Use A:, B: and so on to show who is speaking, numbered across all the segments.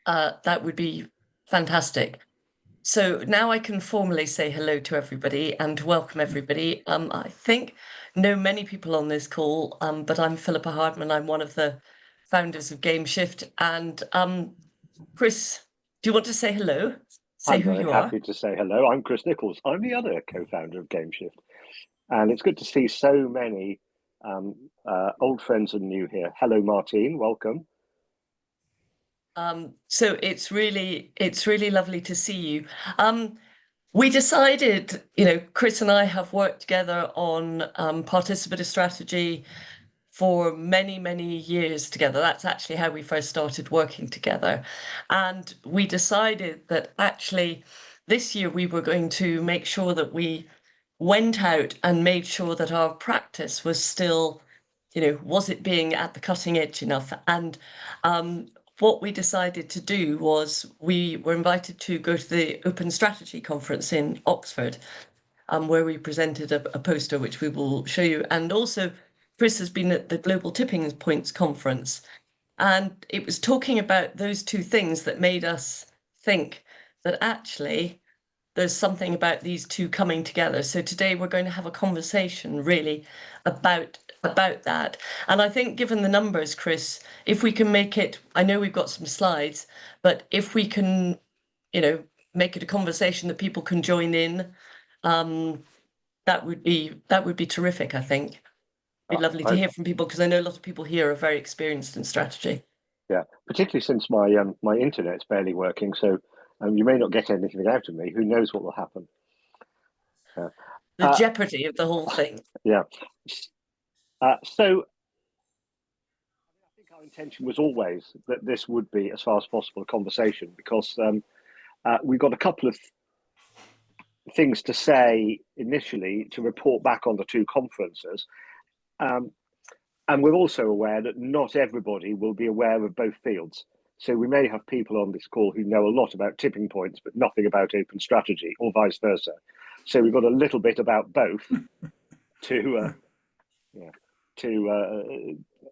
A: that would be fantastic. So now I can formally say hello to everybody and welcome everybody. I think know many people on this call, but I'm Philippa Hardman. I'm one of the founders of GameShift. And Chris, do you want to say hello? Say
B: I'm
A: who
B: very
A: you are.
B: happy to say hello. I'm Chris Nichols. I'm the other co-founder of GameShift, and it's good to see so many old friends and new here. Hello, Martine. Welcome.
A: So it's really lovely to see you. We decided, Chris and I have worked together on participative strategy for many, many years together. That's actually how we first started working together. And we decided that actually this year we were going to make sure that we went out and made sure that our practice was still, was it being at the cutting edge enough? And what we decided to do was we were invited to go to the Open Strategy Conference in Oxford, where we presented a poster, which we will show you. And also, Chris has been at the Global Tipping Points Conference, and it was talking about those two things that made us think that actually there's something about these two coming together. So today we're going to have a conversation really about that. And I think given the numbers, Chris, if we can make it, I know we've got some slides, but if we can, make it a conversation that people can join in, that would be terrific, I think. Be lovely to hear from people because I know a lot of people here are very experienced in strategy.
B: Yeah, particularly since my internet's barely working, so you may not get anything out of me. Who knows what will happen? Yeah.
A: The jeopardy of the whole thing.
B: Yeah. So I think our intention was always that this would be, as far as possible, a conversation because we've got a couple of things to say initially to report back on the two conferences. And we're also aware that not everybody will be aware of both fields. So we may have people on this call who know a lot about tipping points, but nothing about open strategy, or vice versa. So we've got a little bit about both to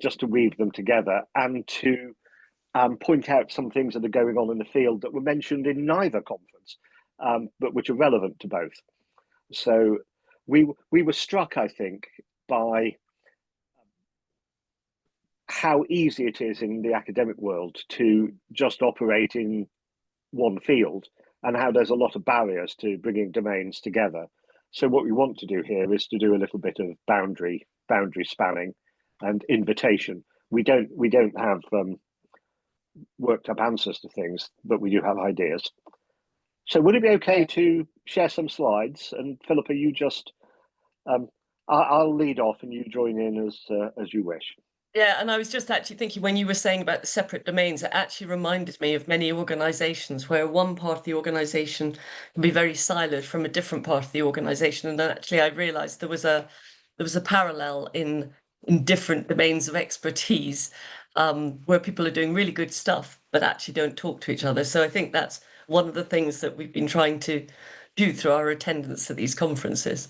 B: just to weave them together and to point out some things that are going on in the field that were mentioned in neither conference, but which are relevant to both. So we were struck, I think, by how easy it is in the academic world to just operate in one field and how there's a lot of barriers to bringing domains together. So what we want to do here is to do a little bit of boundary spanning and invitation. We don't have worked up answers to things, but we do have ideas. So would it be okay to share some slides? And Philippa, you just I'll lead off and you join in as you wish.
A: Yeah, and I was just actually thinking when you were saying about the separate domains, it actually reminded me of many organizations where one part of the organization can be very siloed from a different part of the organization. And then actually I realized there was a parallel in different domains of expertise, where people are doing really good stuff, but actually don't talk to each other. So I think that's one of the things that we've been trying to do through our attendance at these conferences.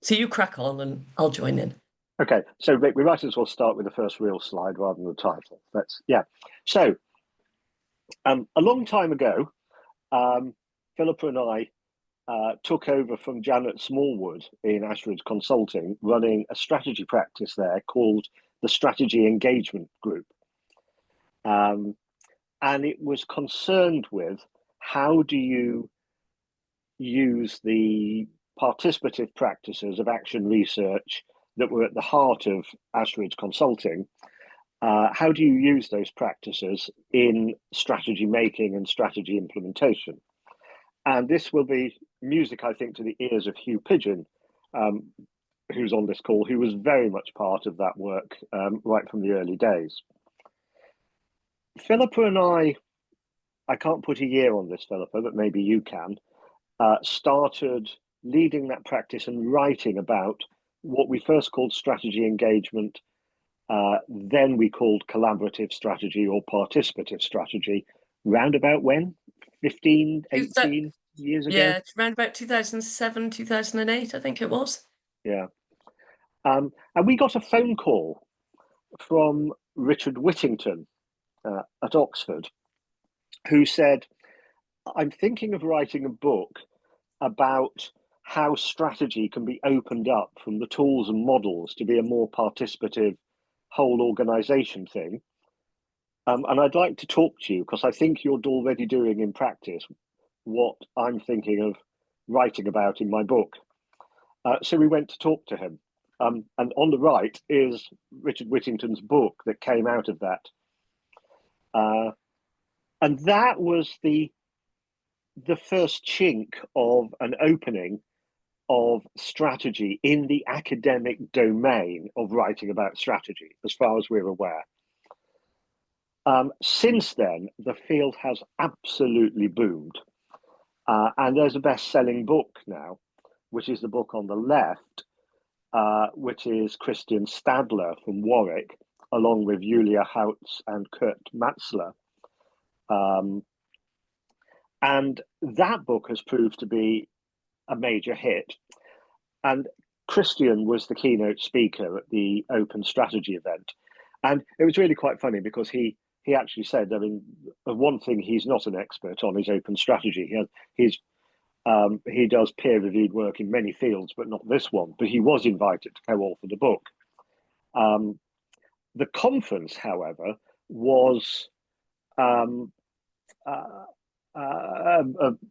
A: So you crack on and I'll join in.
B: Okay, so we might as well start with the first real slide rather than the title. So a long time ago, Philippa and I took over from Janet Smallwood in Ashridge Consulting, running a strategy practice there called the Strategy Engagement Group. And it was concerned with how do you use the participative practices of action research that were at the heart of Ashridge Consulting. How do you use those practices in strategy making and strategy implementation? And this will be music, I think, to the ears of Hugh Pigeon, who's on this call, who was very much part of that work right from the early days. Philippa and I can't put a year on this, Philippa, but maybe you can, started leading that practice and writing about what we first called strategy engagement, then we called collaborative strategy or participative strategy, round about when? 15, 18 years ago?
A: Yeah, it's around about 2007, 2008, I think it was.
B: Yeah. And we got a phone call from Richard Whittington at Oxford, who said, I'm thinking of writing a book about how strategy can be opened up from the tools and models to be a more participative whole organization thing. And I'd like to talk to you because I think you're already doing in practice what I'm thinking of writing about in my book. So we went to talk to him. And on the right is Richard Whittington's book that came out of that. And that was the first chink of an opening of strategy in the academic domain of writing about strategy, as far as we're aware. Since then, the field has absolutely boomed. And there's a best-selling book now, which is the book on the left, which is Christian Stadler from Warwick, along with Julia Hautz and Kurt Matzler. And that book has proved to be a major hit. And Christian was the keynote speaker at the Open Strategy event. And it was really quite funny because he actually said, I mean, one thing he's not an expert on is open strategy. He does peer-reviewed work in many fields, but not this one. But he was invited to co-author the book. The conference, however, was a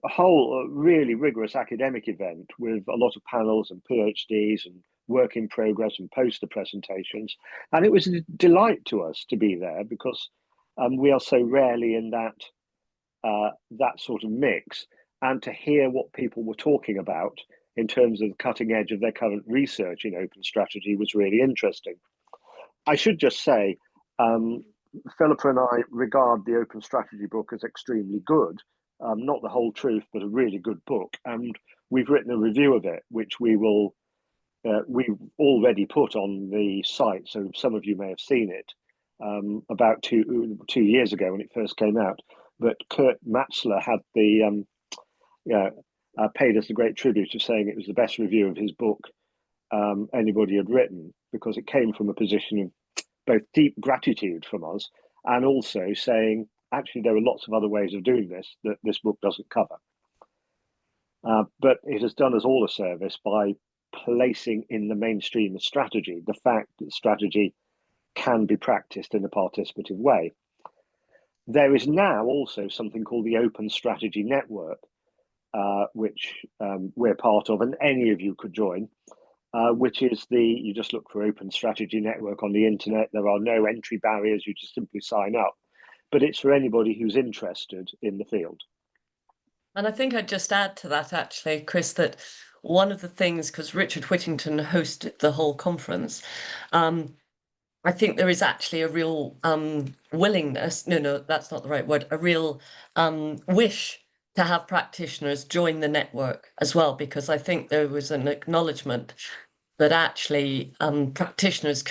B: whole really rigorous academic event with a lot of panels and PhDs and work in progress and poster presentations. And it was a delight to us to be there because we are so rarely in that sort of mix. And to hear what people were talking about in terms of the cutting edge of their current research in open strategy was really interesting. I should just say, Philippa and I regard the Open Strategy book as extremely good, not the whole truth, but a really good book. And we've written a review of it, which we've already put on the site. So some of you may have seen it about two years ago when it first came out. But Kurt Matzler had paid us a great tribute of saying it was the best review of his book anybody had written, because it came from a position of both deep gratitude from us and also saying, actually, there are lots of other ways of doing this that this book doesn't cover. But it has done us all a service by placing in the mainstream of strategy the fact that strategy can be practiced in a participative way. There is now also something called the Open Strategy Network, which we're part of, and any of you could join. Which is you just look for Open Strategy Network on the internet. There are no entry barriers. You just simply sign up. But it's for anybody who's interested in the field.
A: And I think I'd just add to that, actually, Chris, that one of the things, because Richard Whittington hosted the whole conference, I think there is actually a real willingness, no, that's not the right word, a real wish to have practitioners join the network as well, because I think there was an acknowledgement that actually practitioners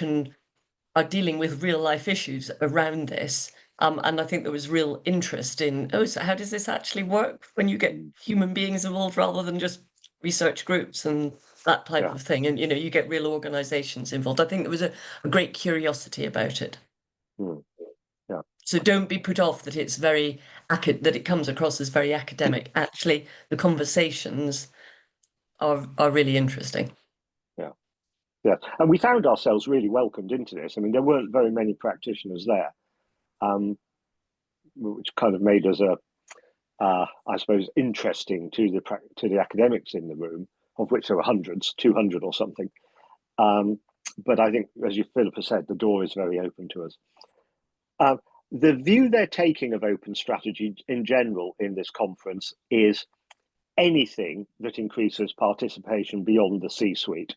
A: are dealing with real life issues around this. And I think there was real interest in, so how does this actually work when you get human beings involved rather than just research groups and that type of thing? And, you get real organizations involved. I think there was a great curiosity about it.
B: Yeah.
A: So don't be put off that it's that it comes across as very academic. Actually, the conversations are really interesting.
B: Yeah, and we found ourselves really welcomed into this. I mean, there weren't very many practitioners there, which kind of made us I suppose, interesting to the academics in the room, of which there were hundreds, 200 or something. But I think, as Philippa said, the door is very open to us. The view they're taking of open strategy in general in this conference is anything that increases participation beyond the C-suite.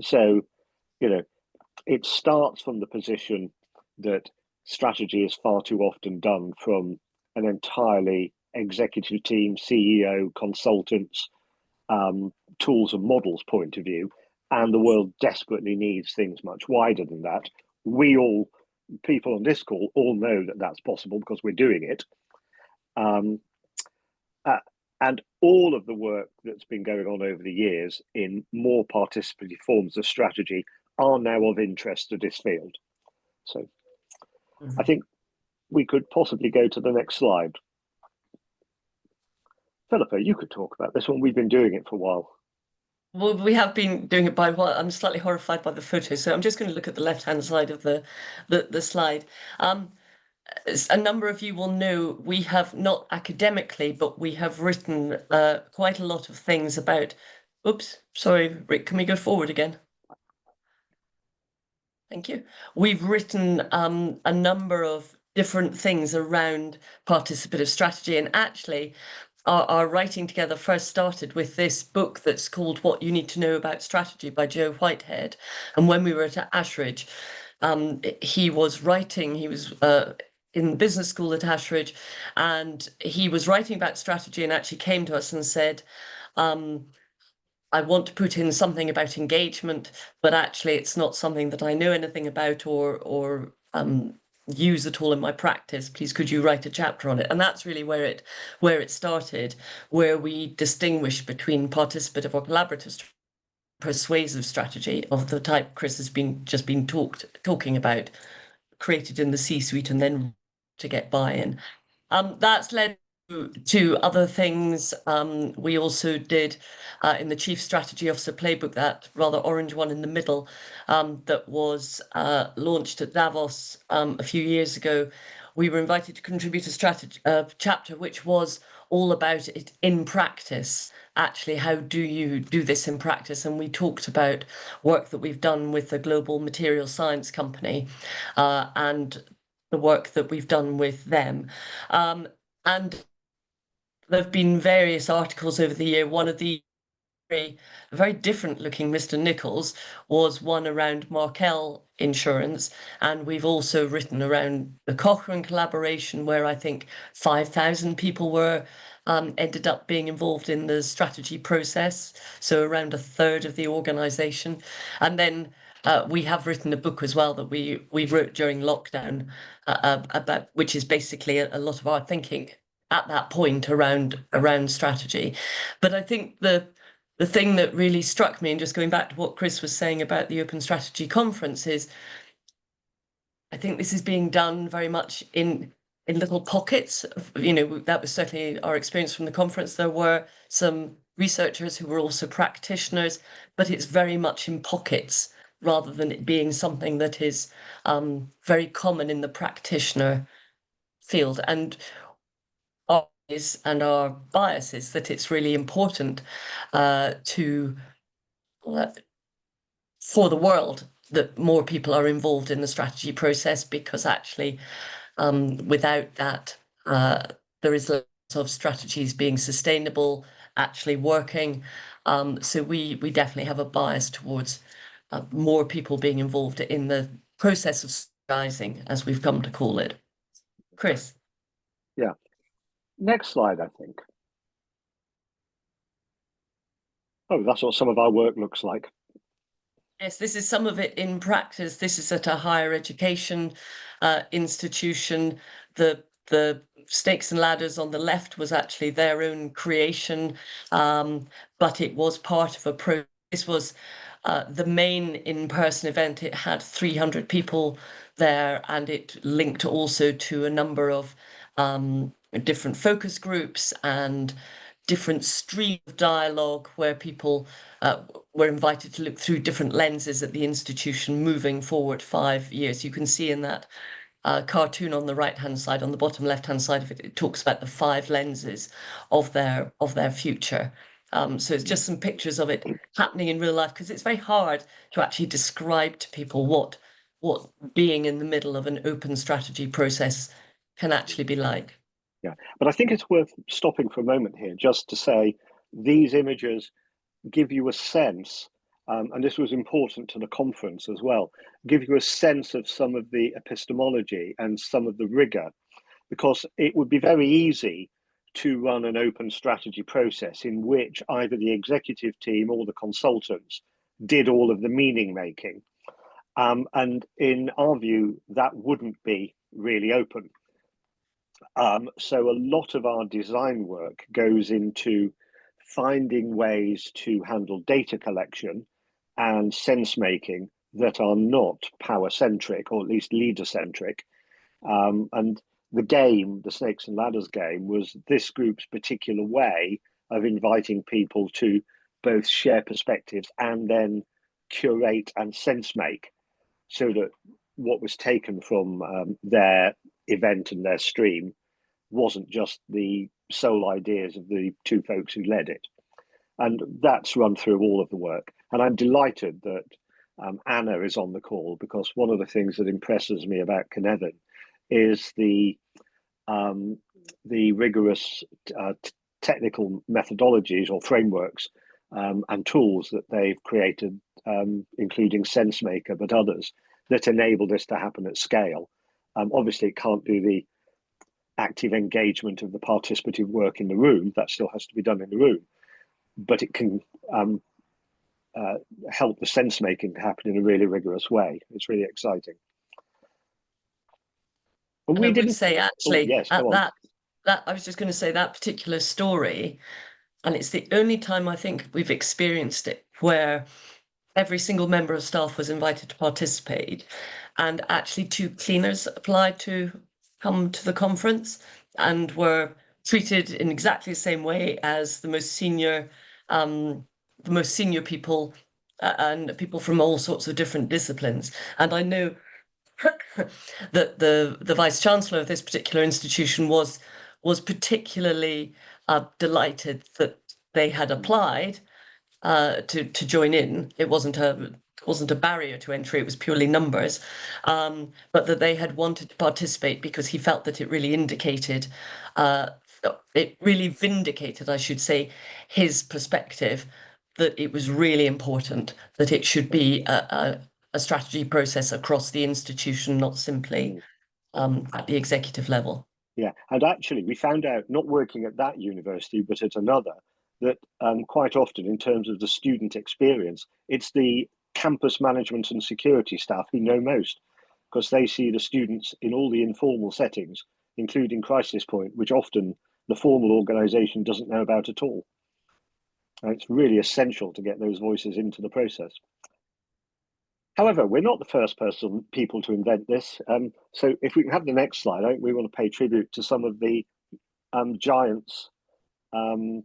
B: So, it starts from the position that strategy is far too often done from an entirely executive team, CEO, consultants, tools and models point of view, and the world desperately needs things much wider than that. People on this call all know that that's possible because we're doing it. And all of the work that's been going on over the years in more participative forms of strategy are now of interest to this field. So I think we could possibly go to the next slide. Philippa, you could talk about this one. We've been doing it for a while.
A: Well, we have been doing it by what I'm slightly horrified by the photo, so I'm just going to look at the left-hand side of the slide. As a number of you will know, we have not academically, but we have written quite a lot of things about. Oops, sorry, Rick, can we go forward again? Thank you. We've written a number of different things around participative strategy, and actually our writing together first started with this book that's called What You Need to Know About Strategy by Joe Whitehead. And when we were at Ashridge, he was in business school at Ashridge, and he was writing about strategy and actually came to us and said, I want to put in something about engagement, but actually it's not something that I know anything about or use at all in my practice. Please, could you write a chapter on it? And that's really where it started, where we distinguish between participative or collaborative persuasive strategy of the type Chris has just been talking about, created in the C-suite and then to get buy-in. That's led to other things. We also did in the Chief Strategy Officer Playbook, that rather orange one in the middle, that was launched at Davos a few years ago. We were invited to contribute a chapter which was all about it in practice. Actually, how do you do this in practice? And we talked about work that we've done with the global material science company and the work that we've done with them. And there have been various articles over the year. One of the very different looking Mr. Nichols was one around Markel Insurance, and we've also written around the Cochrane collaboration, where I think 5,000 people were ended up being involved in the strategy process, so around a third of the organisation. And then we have written a book as well that we wrote during lockdown about, which is basically a lot of our thinking at that point around strategy. But I think the thing that really struck me, and just going back to what Chris was saying about the Open Strategy Conference, is I think this is being done very much in little pockets. That was certainly our experience from the conference. There were some researchers who were also practitioners, but it's very much in pockets rather than it being something that is very common in the practitioner field. And our bias is that it's really important for the world that more people are involved in the strategy process, because actually without that there is lots of strategies being sustainable, actually working. So we definitely have a bias towards more people being involved in the process of strategizing, as we've come to call it. Chris.
B: Yeah. Next slide, I think. Oh, that's what some of our work looks like.
A: Yes, this is some of it in practice. This is at a higher education institution. The Snakes and Ladders on the left was actually their own creation, but it was part of a process. This was the main in-person event. It had 300 people there, and it linked also to a number of different focus groups and different stream of dialogue where people were invited to look through different lenses at the institution moving forward 5 years. You can see in that cartoon on the right-hand side, on the bottom left-hand side of it, it talks about the 5 lenses of their future. So it's just some pictures of it happening in real life, because it's very hard to actually describe to people what being in the middle of an open strategy process can actually be like.
B: Yeah, but I think it's worth stopping for a moment here just to say these images give you a sense, and this was important to the conference as well, give you a sense of some of the epistemology and some of the rigor, because it would be very easy to run an open strategy process in which either the executive team or the consultants did all of the meaning making. And in our view, that wouldn't be really open. So a lot of our design work goes into finding ways to handle data collection and sense making that are not power centric, or at least leader centric, And the game, the Snakes and Ladders game, was this group's particular way of inviting people to both share perspectives and then curate and sense make, so that what was taken from their event and their stream wasn't just the sole ideas of the two folks who led it. And that's run through all of the work. And I'm delighted that Anna is on the call, because one of the things that impresses me about Cynefin is the rigorous technical methodologies or frameworks and tools that they've created, including SenseMaker, but others, that enable this to happen at scale. Obviously, it can't do the active engagement of the participative work in the room. That still has to be done in the room. But it can help the sense making to happen in a really rigorous way. It's really exciting.
A: And I would say, actually,
B: yes,
A: at that I was just going to say, that particular story, and it's the only time I think we've experienced it where every single member of staff was invited to participate, and actually 2 cleaners applied to come to the conference and were treated in exactly the same way as the most senior people and people from all sorts of different disciplines. And I know that the vice chancellor of this particular institution was particularly delighted that they had applied to join in. It wasn't a barrier to entry, it was purely numbers, but that they had wanted to participate because he felt that it really indicated, it really vindicated, I should say, his perspective, that it was really important that it should be a strategy process across the institution, not simply at the executive level.
B: Yeah, and actually we found out, not working at that university, but at another, that quite often in terms of the student experience, it's the campus management and security staff who know most, because they see the students in all the informal settings, including crisis point, which often the formal organisation doesn't know about at all. And it's really essential to get those voices into the process. However, we're not the first people to invent this. So if we can have the next slide, I think we want to pay tribute to some of the giants on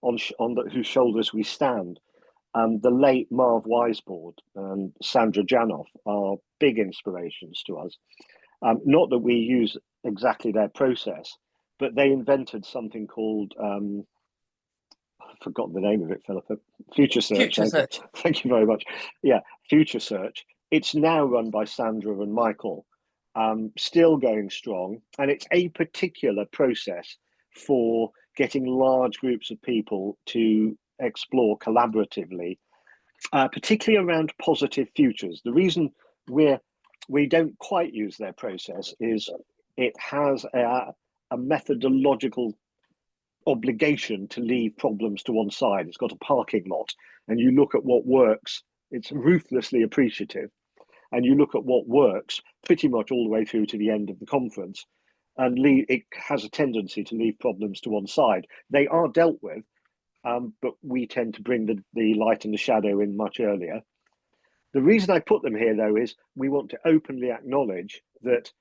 B: whose shoulders we stand. The late Marv Weisbord and Sandra Janoff are big inspirations to us. Not that we use exactly their process, but they invented something called, I've forgotten the name of it, Philippa. Future Search. Thank you very much. Yeah, Future Search. It's now run by Sandra and Michael, still going strong. And it's a particular process for getting large groups of people to explore collaboratively, particularly around positive futures. The reason we don't quite use their process is it has a methodological obligation to leave problems to one side. It's got a parking lot, and you look at what works. It's ruthlessly appreciative, and you look at what works pretty much all the way through to the end of the conference, and it has a tendency to leave problems to one side. They are dealt with, but we tend to bring the light and the shadow in much earlier. The reason I put them here, though, is we want to openly acknowledge that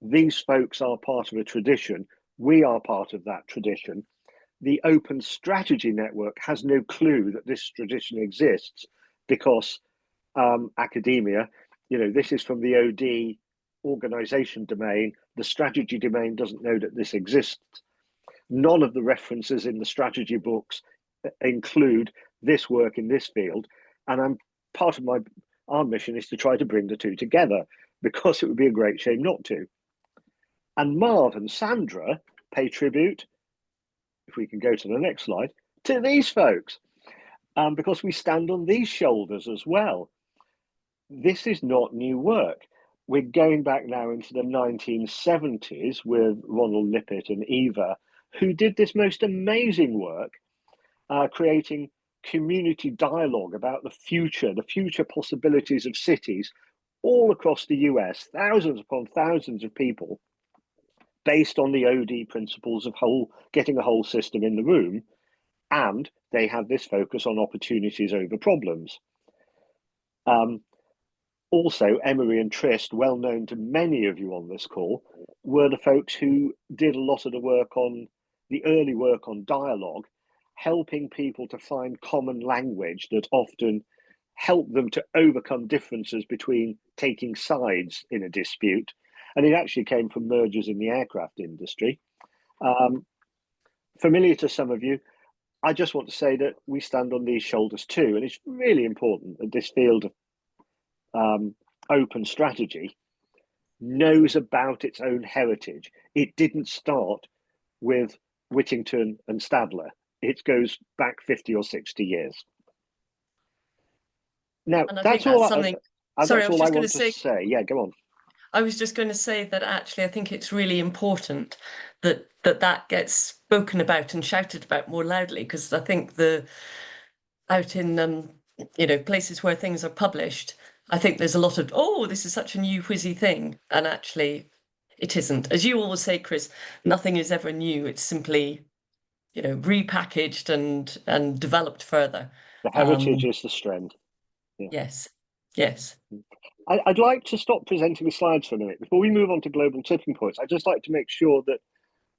B: these folks are part of a tradition. We are part of that tradition. The Open Strategy Network has no clue that this tradition exists, because academia, this is from the OD organization domain. The strategy domain doesn't know that this exists. None of the references in the strategy books include this work in this field. And part of our mission is to try to bring the two together, because it would be a great shame not to. And Marv and Sandra pay tribute, if we can go to the next slide, to these folks, because we stand on these shoulders as well. This is not new work. We're going back now into the 1970s with Ronald Lippett and Eva, who did this most amazing work, creating community dialogue about the future possibilities of cities all across the US, thousands upon thousands of people, based on the OD principles of getting a whole system in the room. And they have this focus on opportunities over problems. Also, Emery and Trist, well known to many of you on this call, were the folks who did a lot of the early work on dialogue, helping people to find common language that often helped them to overcome differences between taking sides in a dispute. And it actually came from mergers in the aircraft industry. Familiar to some of you, I just want to say that we stand on these shoulders too. And it's really important that this field of open strategy knows about its own heritage. It didn't start with Whittington and Stadler. It goes back 50 or 60 years. Now,
A: And I think
B: that's all
A: that's something. Sorry, I
B: that's
A: was
B: all I
A: just going to
B: want to
A: say.
B: say. Yeah, go on.
A: I was just going to say that actually, I think it's really important that gets spoken about and shouted about more loudly, because I think out in places where things are published, I think there's a lot of, oh, this is such a new whizzy thing, and actually, it isn't. As you always say, Chris, nothing is ever new. It's simply repackaged and developed further.
B: The heritage is the strength. Yeah.
A: Yes, yes.
B: I'd like to stop presenting the slides for a minute. Before we move on to global tipping points, I'd just like to make sure that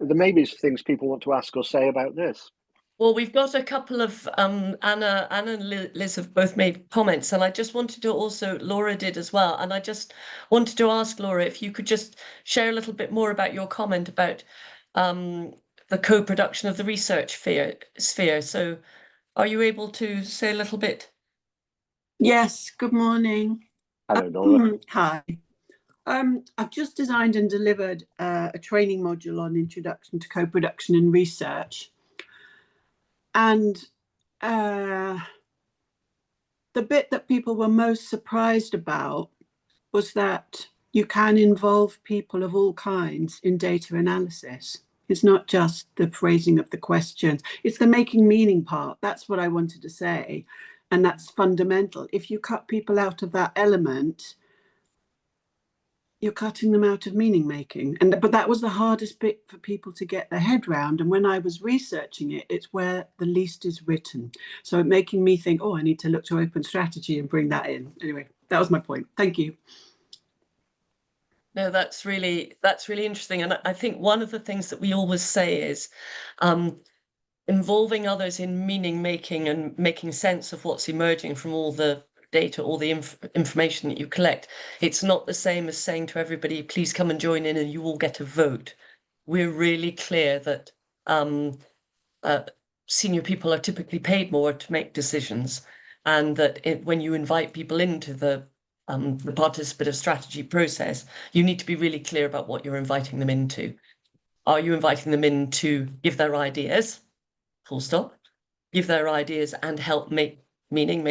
B: there may be things people want to ask or say about this.
A: Well, we've got a couple of Anna and Liz have both made comments, and I just wanted to also, Laura did as well, and I just wanted to ask Laura if you could just share a little bit more about your comment about the co-production of the research sphere. So are you able to say a little bit?
C: Yes, good morning.
B: Hello, Laura.
C: Hi. I've just designed and delivered a training module on Introduction to Co-Production and Research. And the bit that people were most surprised about was that you can involve people of all kinds in data analysis. It's not just the phrasing of the questions, it's the making meaning part. That's what I wanted to say. And that's fundamental. If you cut people out of that element, you're cutting them out of meaning making. But that was the hardest bit for people to get their head round. And when I was researching it, it's where the least is written. So it making me think, oh, I need to look to open strategy and bring that in. Anyway, that was my point. Thank you.
A: No, that's really interesting. And I think one of the things that we always say is involving others in meaning making and making sense of what's emerging from all the data, all the information that you collect. It's not the same as saying to everybody, please come and join in and you will get a vote. We're really clear that senior people are typically paid more to make decisions, and that when you invite people into the participative strategy process, you need to be really clear about what you're inviting them into. Are you inviting them in to give their ideas? Full stop. Give their ideas and help make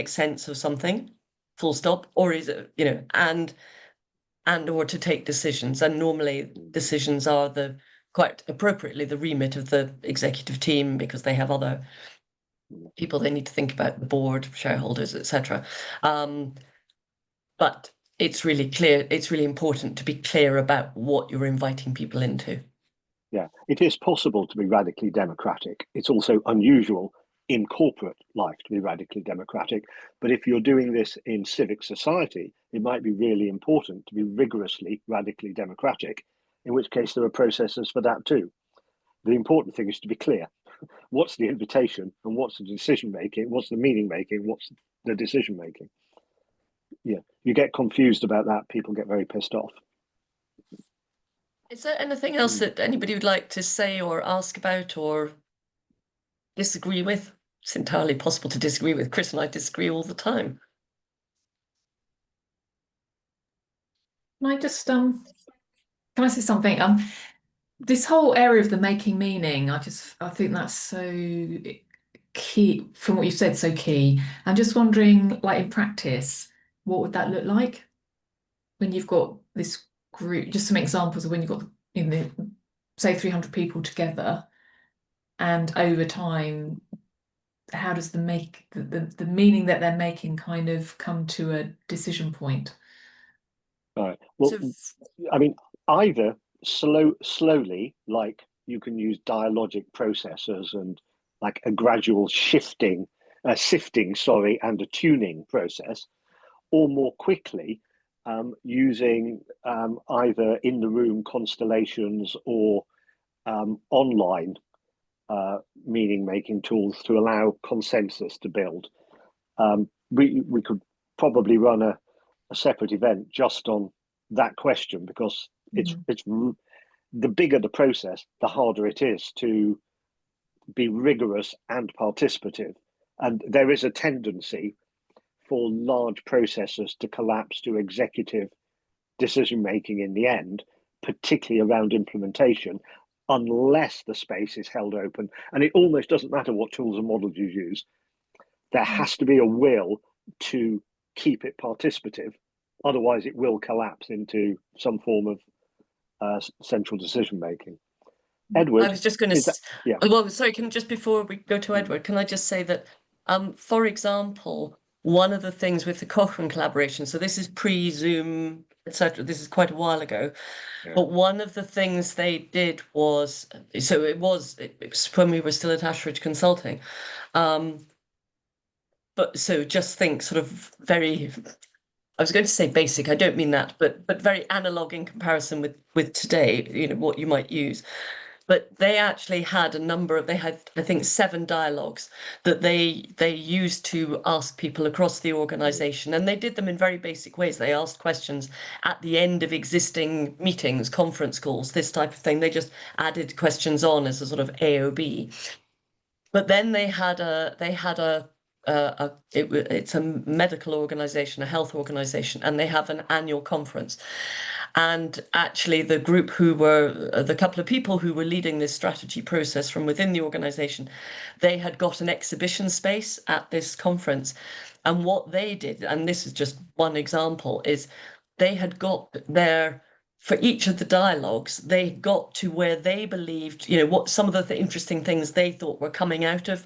A: sense of something, full stop. Or is it, and or to take decisions. And normally decisions are quite appropriately the remit of the executive team, because they have other people they need to think about, the board, shareholders, etc. But it's really clear, it's really important to be clear about what you're inviting people into.
B: Yeah, it is possible to be radically democratic. It's also unusual in corporate life to be radically democratic. But if you're doing this in civic society, it might be really important to be rigorously radically democratic, in which case there are processes for that too. The important thing is to be clear. What's the invitation and what's the decision making? What's the meaning making? What's the decision making? Yeah, you get confused about that, people get very pissed off.
A: Is there anything else that anybody would like to say or ask about or disagree with? It's entirely possible to disagree with. Chris and I disagree all the time.
D: Can I just can I say something? This whole area of the making meaning, I think that's so key. From what you said, so key. I'm just wondering, like in practice, what would that look like when you've got this group? Just some examples of when you've got say 300 people together, and over time, how does the meaning that they're making kind of come to a decision point?
B: Right. Well, I mean, either slowly, like you can use dialogic processes and like a gradual sifting, and a tuning process, or more quickly, using either in the room constellations or online meaning making tools to allow consensus to build. We could probably run a separate event just on that question, because it's the bigger the process, the harder it is to be rigorous and participative. And there is a tendency for large processes to collapse to executive decision making in the end, particularly around implementation, unless the space is held open. And it almost doesn't matter what tools and models you use. There has to be a will to keep it participative. Otherwise, it will collapse into some form of central decision making. Edward,
A: I was just going to,
B: yeah.
A: well, sorry, just before we go to Edward, can I just say that, for example, one of the things with the Cochrane collaboration, so this is pre-Zoom, etc. This is quite a while ago, but one of the things they did was, so it was when we were still at Ashridge Consulting, but so just think sort of very, I was going to say basic, I don't mean that, but very analog in comparison with today, you know, what you might use. But they actually had they had, I think, 7 dialogues that they used to ask people across the organization. And they did them in very basic ways. They asked questions at the end of existing meetings, conference calls, this type of thing. They just added questions on as a sort of AOB. But then it's a medical organization, a health organization, and they have an annual conference. And actually, the couple of people who were leading this strategy process from within the organization, they had got an exhibition space at this conference. And what they did, and this is just one example, is they had got there for each of the dialogues, they got to where they believed, you know, what some of the interesting things they thought were coming out of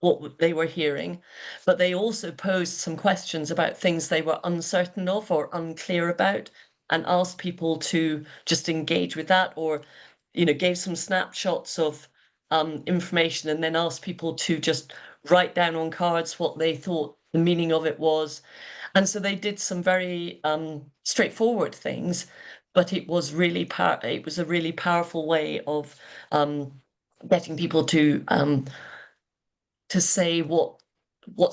A: what they were hearing, but they also posed some questions about things they were uncertain of or unclear about, and asked people to just engage with that, or, you know, gave some snapshots of information, and then asked people to just write down on cards what they thought the meaning of it was. And so they did some very straightforward things, but it was a really powerful way of getting people to say what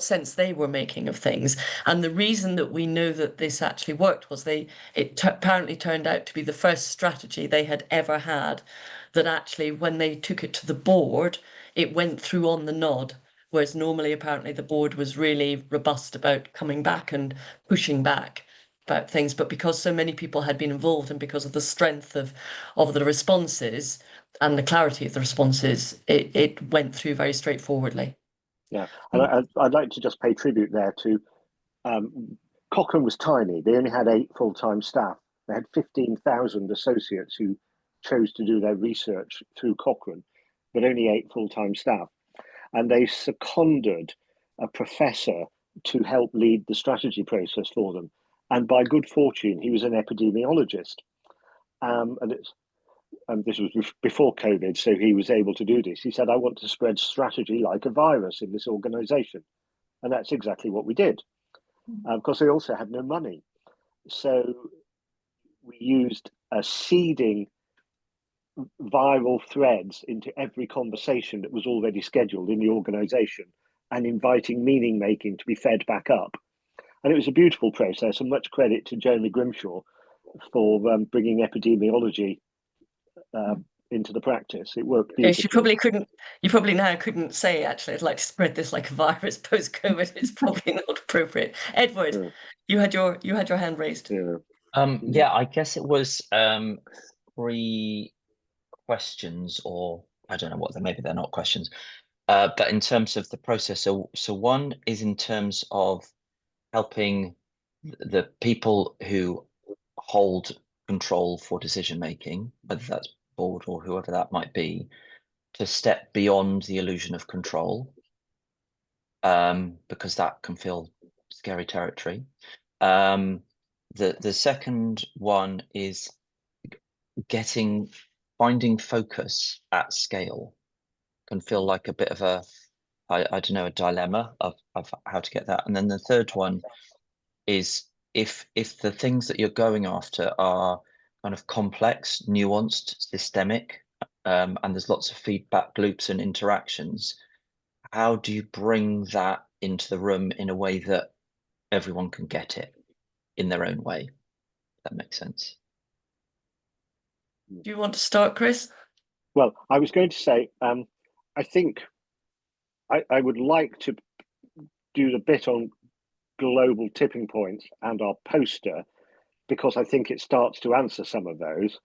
A: sense they were making of things. And the reason that we know that this actually worked was apparently turned out to be the first strategy they had ever had that actually, when they took it to the board, it went through on the nod. Whereas normally, apparently, the board was really robust about coming back and pushing back about things. But because so many people had been involved, and because of the strength of the responses and the clarity of the responses, it went through very straightforwardly.
B: Yeah, and I'd like to just pay tribute there to Cochrane was tiny. They only had 8 full-time staff. They had 15,000 associates who chose to do their research through Cochrane, but only 8 full-time staff. And they seconded a professor to help lead the strategy process for them. And by good fortune, he was an epidemiologist. And this was before COVID, so he was able to do this. He said, I want to spread strategy like a virus in this organization. And that's exactly what we did. Of course, they also had no money. So we used seeding viral threads into every conversation that was already scheduled in the organization, and inviting meaning making to be fed back up. And it was a beautiful process, and much credit to Jeremy Grimshaw for bringing epidemiology into the practice. It worked beautifully.
A: You probably now couldn't say, actually, I'd like to spread this like a virus post-COVID. It's probably not appropriate. Edward, you had your hand raised.
E: Yeah, I guess it was 3 questions, or I don't know what maybe they're not questions, but in terms of the process. So one is in terms of helping the people who hold control for decision making, whether that's board or whoever that might be, to step beyond the illusion of control, because that can feel scary territory. The second one is finding focus at scale. Can feel like a bit of I don't know, a dilemma of how to get that. And then the third one is if the things that you're going after are kind of complex, nuanced, systemic, and there's lots of feedback loops and interactions, how do you bring that into the room in a way that everyone can get it in their own way? If that makes sense.
A: Do you want to start, Chris?
B: Well, I was going to say, I think I would like to do the bit on global tipping points and our poster, because I think it starts to answer some of those.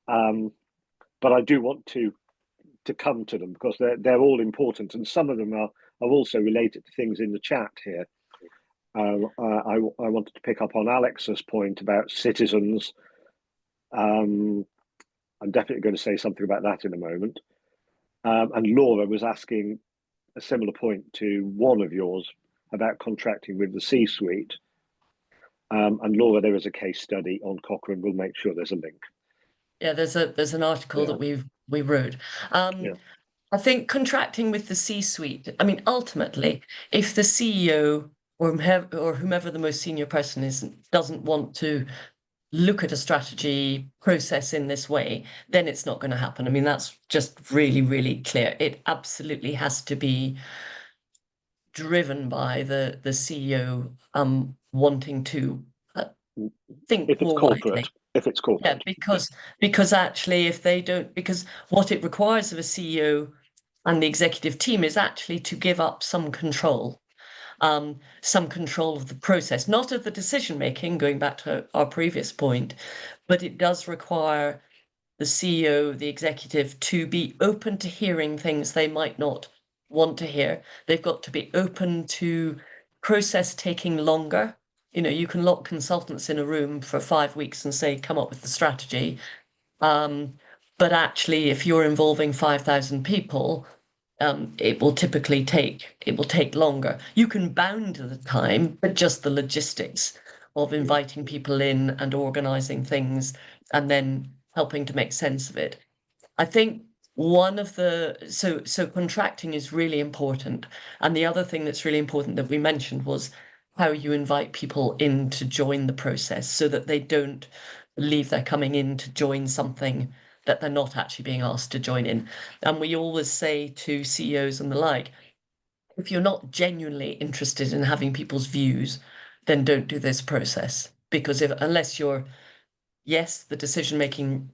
B: But I do want to come to them because they're all important, and some of them are also related to things in the chat here. I wanted to pick up on Alex's point about citizens. I'm definitely going to say something about that in a moment. And Laura was asking a similar point to one of yours about contracting with the C-suite. And Laura, there is a case study on Cochrane. We'll make sure there's a link.
A: Yeah, there's an article that we wrote. I think contracting with the C-suite, I mean, ultimately, if the CEO or whomever the most senior person is doesn't want to look at a strategy process in this way, then it's not going to happen. I mean, that's just really, really clear. It absolutely has to be driven by the CEO wanting to think
B: if it's
A: more
B: corporate.
A: widely.
B: If it's corporate.
A: Yeah, because actually, if they don't, because what it requires of a CEO and the executive team is actually to give up some control of the process, not of the decision making, going back to our previous point, but it does require the CEO, the executive, to be open to hearing things they might not want to hear. They've got to be open to process taking longer. You know, you can lock consultants in a room for 5 weeks and say, come up with the strategy. But actually, if you're involving 5,000 people, it will take longer. You can bound the time, but just the logistics of inviting people in and organizing things and then helping to make sense of it. I think one of the so contracting is really important. And the other thing that's really important that we mentioned was how you invite people in to join the process so that they don't believe they're coming in to join something that they're not actually being asked to join in. And we always say to CEOs and the like, if you're not genuinely interested in having people's views, then don't do this process. Because unless you're, yes, the decision making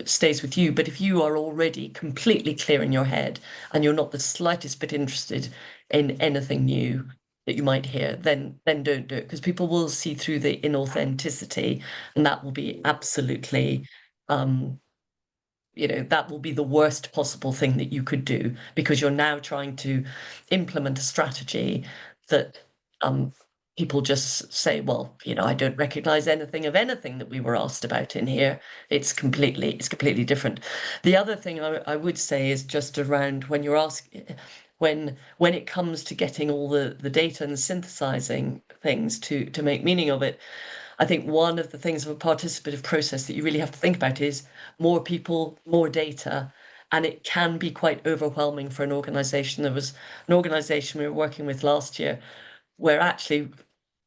A: stays with you, but if you are already completely clear in your head and you're not the slightest bit interested in anything new that you might hear, then don't do it, because people will see through the inauthenticity, and that will be absolutely that will be the worst possible thing that you could do, because you're now trying to implement a strategy that people just say, well, I don't recognize anything of anything that we were asked about in here. It's completely different. The other thing I would say is just around when you're asking, when it comes to getting all the data and synthesizing things to make meaning of it, I think one of the things of a participative process that you really have to think about is more people, more data, and it can be quite overwhelming for an organization. There was an organization we were working with last year where actually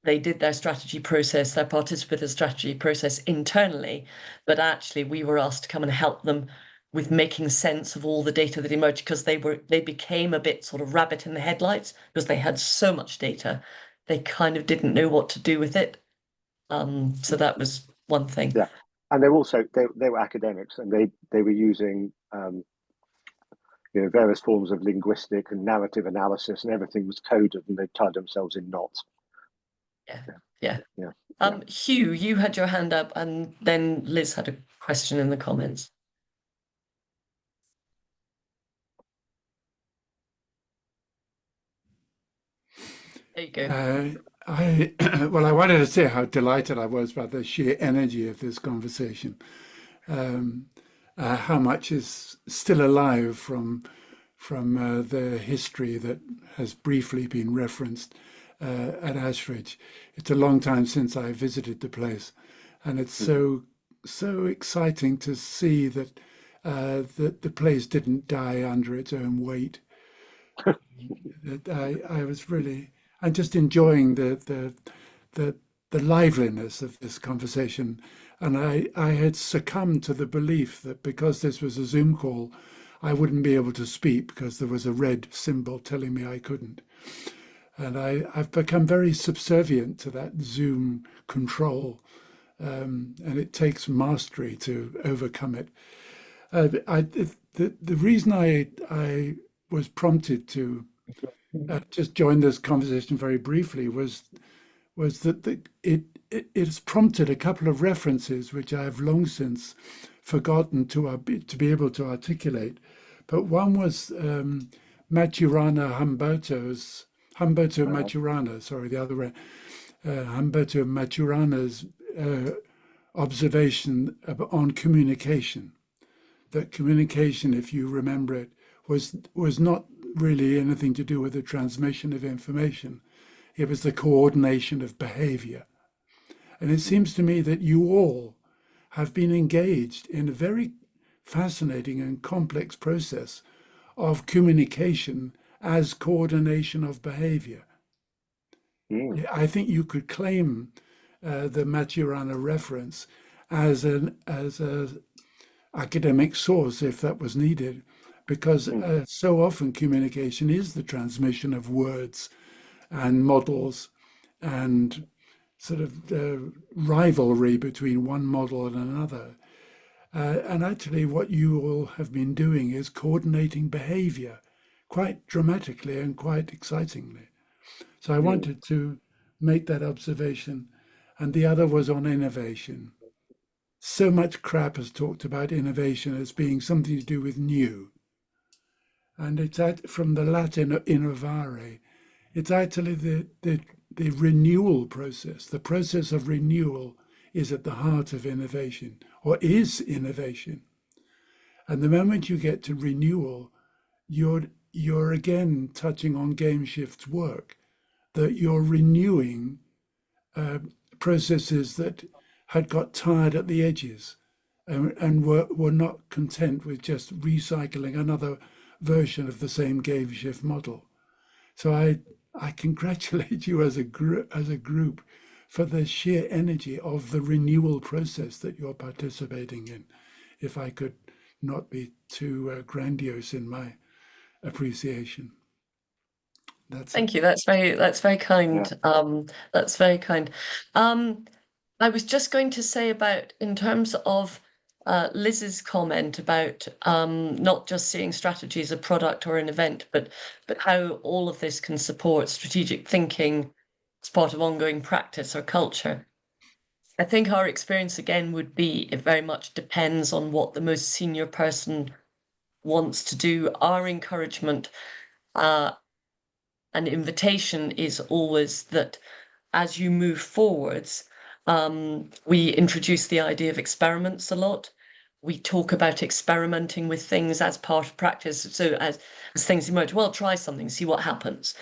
A: they did their strategy process, their participative strategy process internally, but actually we were asked to come and help them with making sense of all the data that emerged, because they became a bit sort of rabbit in the headlights because they had so much data. They kind of didn't know what to do with it. So that was one thing.
B: Yeah, and they were academics, and they were using various forms of linguistic and narrative analysis, and everything was coded, and they tied themselves in knots.
A: Yeah. Hugh, you had your hand up, and then Liz had a question in the comments. There you go.
F: Well, I wanted to say how delighted I was by the sheer energy of this conversation. How much is still alive from the history that has briefly been referenced at Ashridge. It's a long time since I visited the place, and it's so exciting to see that the place didn't die under its own weight. That I'm just enjoying the liveliness of this conversation. And I had succumbed to the belief that because this was a Zoom call, I wouldn't be able to speak because there was a red symbol telling me I couldn't. And I've become very subservient to that Zoom control, and it takes mastery to overcome it. The reason I was prompted to just join this conversation very briefly was that it has prompted a couple of references which I have long since forgotten to be able to articulate. But one was Humberto Maturana, sorry, the other way, Humberto Maturana's observation on communication. That communication, if you remember it, was not really anything to do with the transmission of information. It was the coordination of behavior. And it seems to me that you all have been engaged in a very fascinating and complex process of communication as coordination of behavior. I think you could claim the Maturana reference as a academic source if that was needed, because so often communication is the transmission of words and models and sort of rivalry between one model and another. And actually what you all have been doing is coordinating behavior quite dramatically and quite excitingly. So I wanted to make that observation. And the other was on innovation. So much crap has talked about innovation as being something to do with new. And it's from the Latin innovare. It's actually the renewal process. The process of renewal is at the heart of innovation, or is innovation. And the moment you get to renewal, you're again touching on GameShift's work, that you're renewing processes that had got tired at the edges and were not content with just recycling another version of the same GameShift model. So I congratulate you as a group for the sheer energy of the renewal process that you're participating in, if I could not be too grandiose in my appreciation.
A: Thank you. That's very kind.
B: Yeah.
A: That's very kind. I was just going to say about, in terms of Liz's comment about not just seeing strategy as a product or an event, but how all of this can support strategic thinking as part of ongoing practice or culture. I think our experience again would be it very much depends on what the most senior person wants to do. Our encouragement and invitation is always that as you move forwards, we introduce the idea of experiments a lot. We talk about experimenting with things as part of practice. So as things emerge, well, try something, see what happens.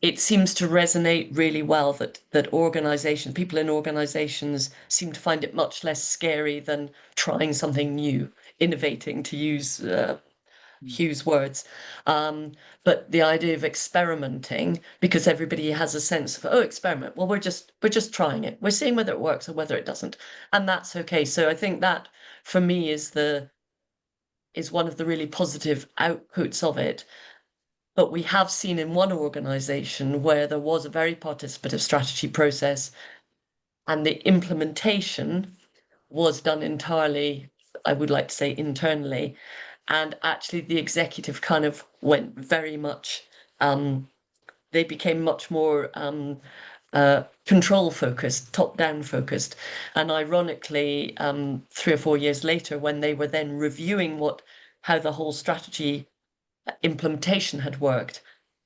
A: It seems to resonate really well that people in organizations seem to find it much less scary than trying something new, innovating, to use Hugh's words. But the idea of experimenting, because everybody has a sense of, oh, experiment. Well, we're just trying it. We're seeing whether it works or whether it doesn't. And that's okay. So I think that for me is one of the really positive outputs of it. But we have seen in one organization where there was a very participative strategy process and the implementation was done entirely, I would like to say, internally. And actually the executive kind of went very much, they became much more control focused, top down focused. And ironically, 3 or 4 years later, when they were then reviewing how the whole strategy implementation had worked,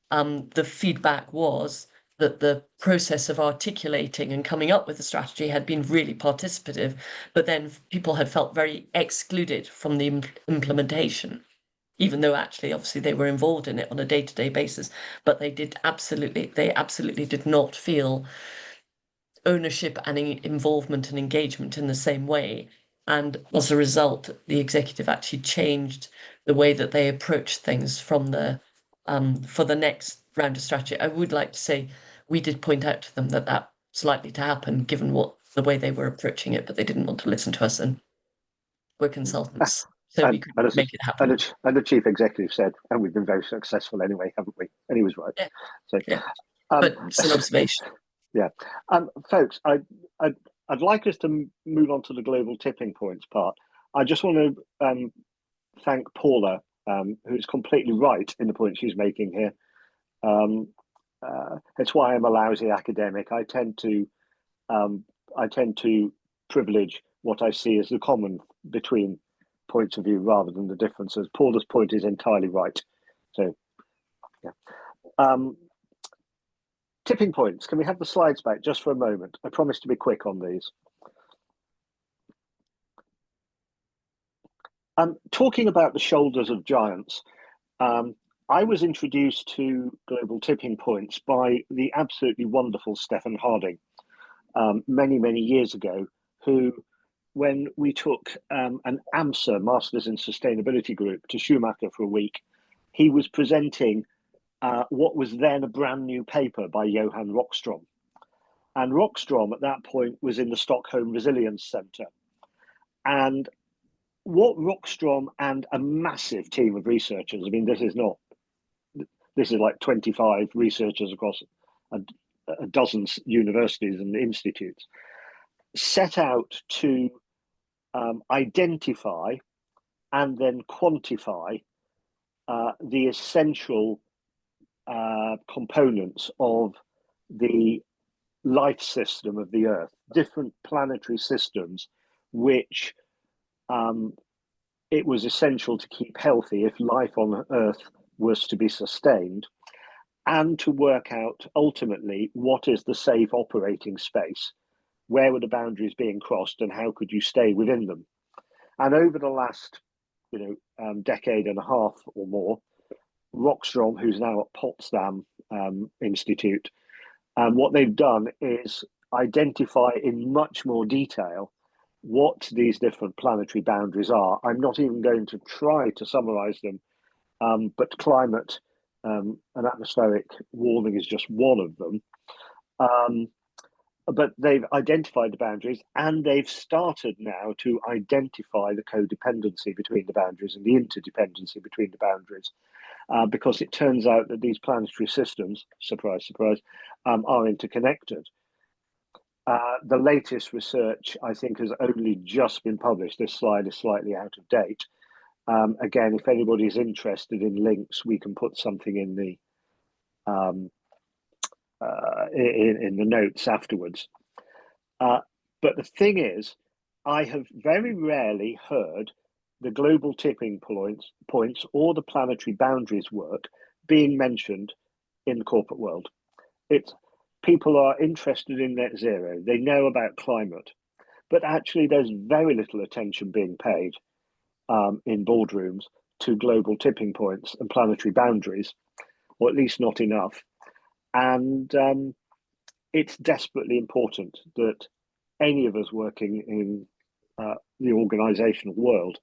A: the feedback was that the process of articulating and coming up with the strategy had been really participative, but then people had felt very excluded from the implementation, even though actually, obviously, they were involved in it on a day-to-day basis, but they absolutely did not feel ownership and involvement and engagement in the same way. And as a result, the executive actually changed the way that they approached things from for the next round of strategy. I would like to say we did point out to them that was likely to happen given the way they were approaching it, but they didn't want to listen to us, and we're consultants, so we could make it happen.
B: And the chief executive said, and we've been very successful anyway, haven't we? And he was right.
A: Yeah.
B: So,
A: Yeah. But it's an observation.
B: Yeah, folks, I'd like us to move on to the global tipping points part. I just want to thank Paula, who's completely right in the point she's making here. It's why I'm a lousy academic. I tend to privilege what I see as the common between points of view rather than the differences. Paula's point is entirely right. So, yeah. Tipping points. Can we have the slides back just for a moment? I promise to be quick on these. Talking about the shoulders of giants, I was introduced to global tipping points by the absolutely wonderful Stephen Harding many, many years ago, who, when we took an AMSA, Masters in Sustainability group, to Schumacher for a week, he was presenting what was then a brand new paper by Johan Rockstrom. And Rockstrom at that point was in the Stockholm Resilience Centre. And what Rockstrom and a massive team of researchers, I mean, this is like 25 researchers across a dozen universities and institutes, set out to identify and then quantify the essential components of the life system of the Earth, different planetary systems, which it was essential to keep healthy if life on Earth was to be sustained, and to work out ultimately what is the safe operating space, where were the boundaries being crossed, and how could you stay within them. And over the last decade and a half or more, Rockstrom, who's now at Potsdam Institute, what they've done is identify in much more detail what these different planetary boundaries are. I'm not even going to try to summarize them, but climate and atmospheric warming is just one of them. But they've identified the boundaries, and they've started now to identify the codependency between the boundaries and the interdependency between the boundaries, because it turns out that these planetary systems, surprise, surprise, are interconnected. The latest research, I think, has only just been published. This slide is slightly out of date. Again, if anybody's interested in links, we can put something in the notes afterwards. But the thing is, I have very rarely heard the global tipping points or the planetary boundaries work being mentioned in the corporate world. People are interested in net zero. They know about climate, but actually there's very little attention being paid in boardrooms to global tipping points and planetary boundaries, or at least not enough. And it's desperately important that any of us working in the organizational world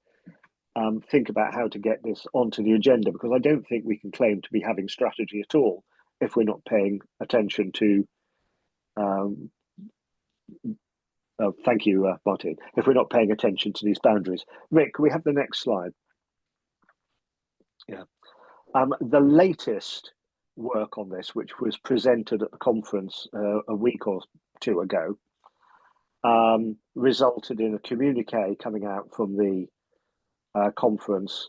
B: think about how to get this onto the agenda, because I don't think we can claim to be having strategy at all if we're not paying attention to thank you, Martin. If we're not paying attention to these boundaries. Rick, can we have the next slide? Yeah. The latest work on this, which was presented at the conference a week or two ago, resulted in a communique coming out from the conference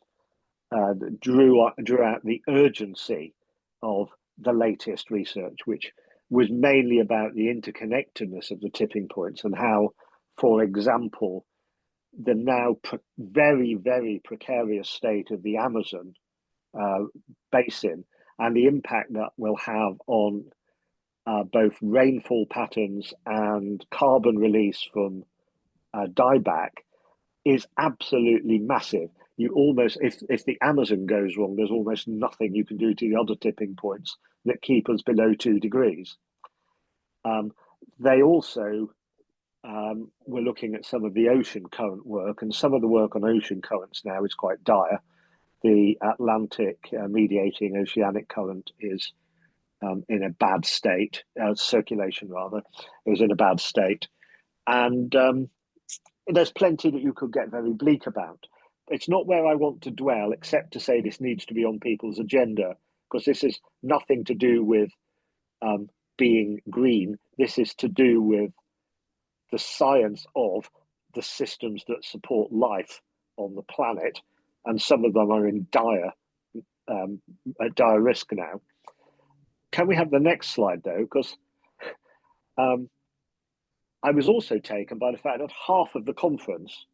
B: that drew out the urgency of the latest research, which was mainly about the interconnectedness of the tipping points and how, for example, the now very, very precarious state of the Amazon basin and the impact that will have on both rainfall patterns and carbon release from dieback is absolutely massive. You almost, if the Amazon goes wrong, there's almost nothing you can do to the other tipping points that keep us below 2 degrees. They also were looking at some of the ocean current work, and some of the work on ocean currents now is quite dire. The Atlantic mediating oceanic current is in a bad state, circulation rather, is in a bad state. And there's plenty that you could get very bleak about. It's not where I want to dwell, except to say this needs to be on people's agenda, because this is nothing to do with being green. This is to do with the science of the systems that support life on the planet, and some of them are in dire risk now. Can we have the next slide, though? Because I was also taken by the fact that half of the conference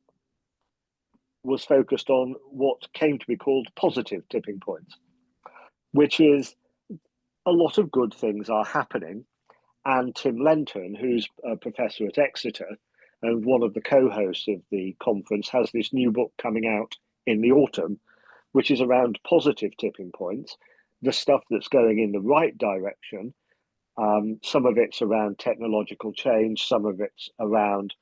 B: was focused on what came to be called positive tipping points, which is a lot of good things are happening. And Tim Lenton, who's a professor at Exeter and one of the co-hosts of the conference, has this new book coming out in the autumn, which is around positive tipping points, the stuff that's going in the right direction. Some of it's around technological change, some of it's around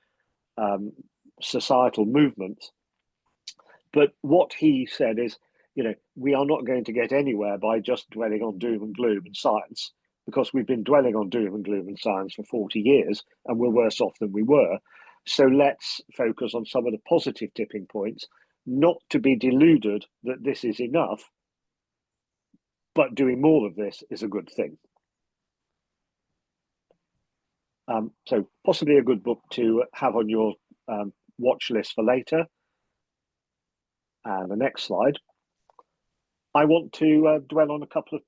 B: societal movements. But what he said is, we are not going to get anywhere by just dwelling on doom and gloom and science, because we've been dwelling on doom and gloom and science for 40 years and we're worse off than we were. So let's focus on some of the positive tipping points, not to be deluded that this is enough, but doing more of this is a good thing. So possibly a good book to have on your watch list for later. And the next slide. I want to dwell on a couple of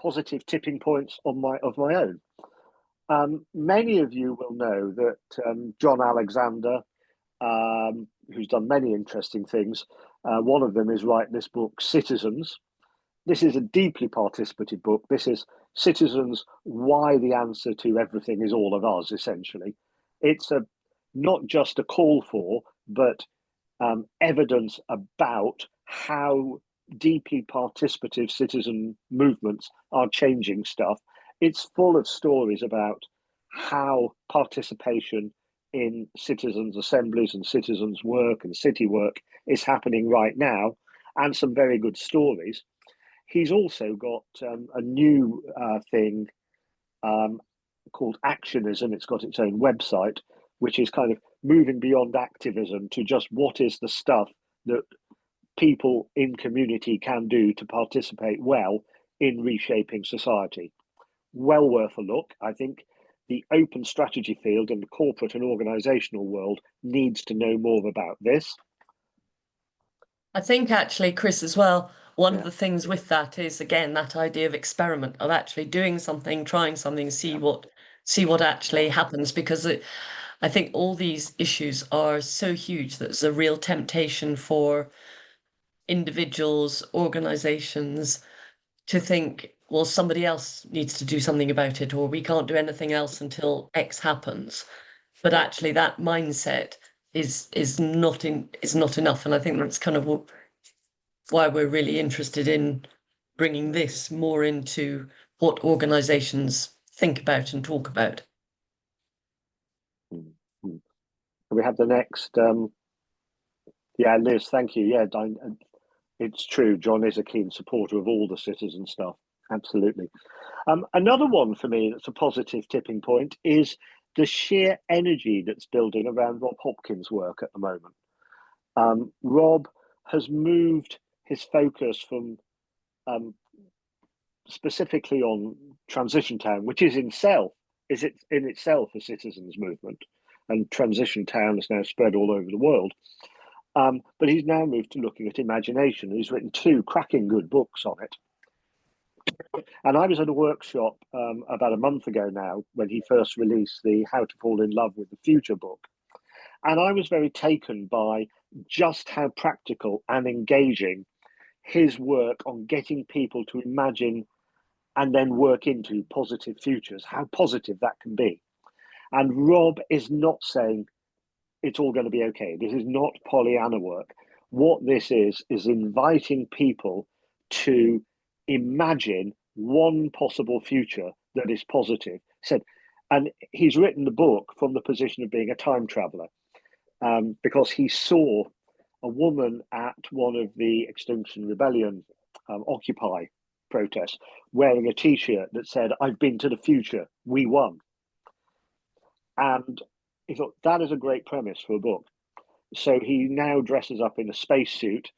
B: positive tipping points of my own. Many of you will know that John Alexander, who's done many interesting things, one of them is writing this book, Citizens. This is a deeply participative book. This is Citizens, Why the Answer to Everything is All of Us, essentially. It's not just a call for, but evidence about how deeply participative citizen movements are changing stuff. It's full of stories about how participation in citizens' assemblies and citizens' work and city work is happening right now, and some very good stories. He's also got a new thing called Actionism. It's got its own website, which is kind of moving beyond activism to just what is the stuff that people in community can do to participate well in reshaping society. Well worth a look. I think the open strategy field and the corporate and organizational world needs to know more about this.
A: I think actually, Chris, as well, one of the things with that is, again, that idea of experiment, of actually doing something, trying something, see what actually happens, because I think all these issues are so huge that there's a real temptation for individuals, organizations to think, well, somebody else needs to do something about it, or we can't do anything else until X happens. But actually that mindset is not enough. And I think that's kind of why we're really interested in bringing this more into what organizations think about and talk about.
B: Can we have the next? Yeah, Liz, thank you. Yeah, it's true. John is a keen supporter of all the citizen stuff. Absolutely. Another one for me that's a positive tipping point is the sheer energy that's building around Rob Hopkins' work at the moment. Rob has moved his focus from specifically on Transition Town, which is in itself a citizens movement, and Transition Town is now spread all over the world. But he's now moved to looking at imagination. He's written 2 cracking good books on it. And I was at a workshop about a month ago now when he first released the How to Fall in Love with the Future book. And I was very taken by just how practical and engaging his work on getting people to imagine and then work into positive futures, how positive that can be. And Rob is not saying it's all going to be okay. This is not Pollyanna work. What this is inviting people to imagine one possible future that is positive. And he's written the book from the position of being a time traveler, because he saw a woman at one of the Extinction Rebellion Occupy protest wearing a T-shirt that said, "I've been to the future, we won." And he thought, that is a great premise for a book. So he now dresses up in a spacesuit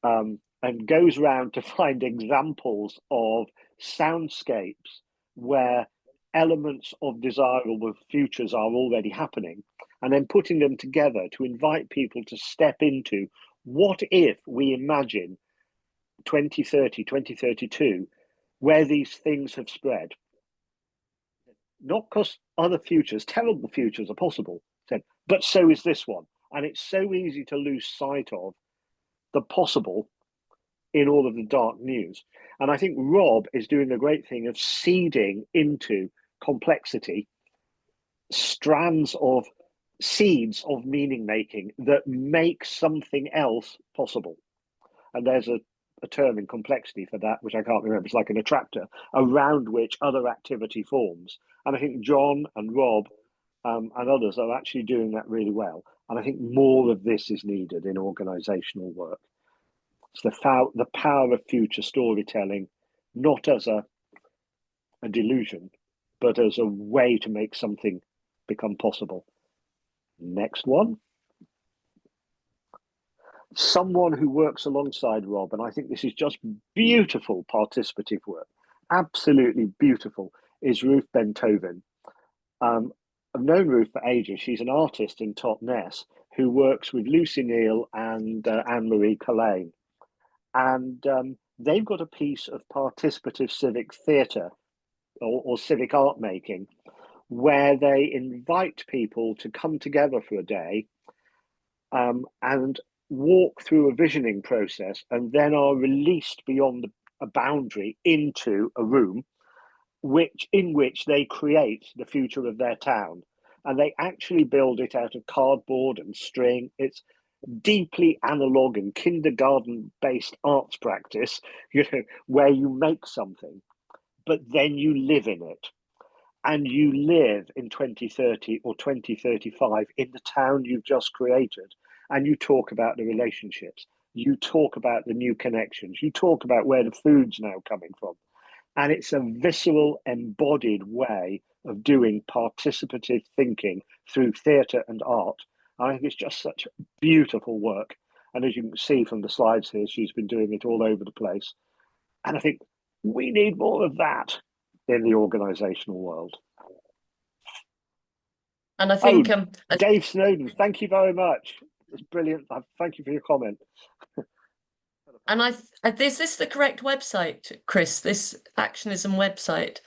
B: and goes around to find examples of soundscapes where elements of desirable futures are already happening, and then putting them together to invite people to step into, what if we imagine 2030, 2032, where these things have spread? Not because other futures, terrible futures are possible, but so is this one. And it's so easy to lose sight of the possible in all of the dark news. And I think Rob is doing the great thing of seeding into complexity strands of seeds of meaning making that make something else possible. And there's a term in complexity for that, which I can't remember. It's like an attractor around which other activity forms. And I think John and Rob and others are actually doing that really well. And I think more of this is needed in organizational work. It's the power of future storytelling, not as a delusion, but as a way to make something become possible. Next one. Someone who works alongside Rob, and I think this is just beautiful participative work, absolutely beautiful, is Ruth Bentovin. I've known Ruth for ages. She's an artist in Totnes who works with Lucy Neal and Anne-Marie Collane. And they've got a piece of participative civic theatre or civic art making where they invite people to come together for a day and walk through a visioning process, and then are released beyond a boundary into a room in which they create the future of their town. And they actually build it out of cardboard and string. It's deeply analog and kindergarten-based arts practice, where you make something, but then you live in it. And you live in 2030 or 2035 in the town you've just created. And you talk about the relationships. You talk about the new connections. You talk about where the food's now coming from. And it's a visceral, embodied way of doing participative thinking through theatre and art. I think it's just such beautiful work. And as you can see from the slides here, she's been doing it all over the place. And I think we need more of that in the organisational world.
A: And I think
B: Dave Snowden, thank you very much. It's brilliant. Thank you for your comment.
A: And is this the correct website, Chris? This Actionism website?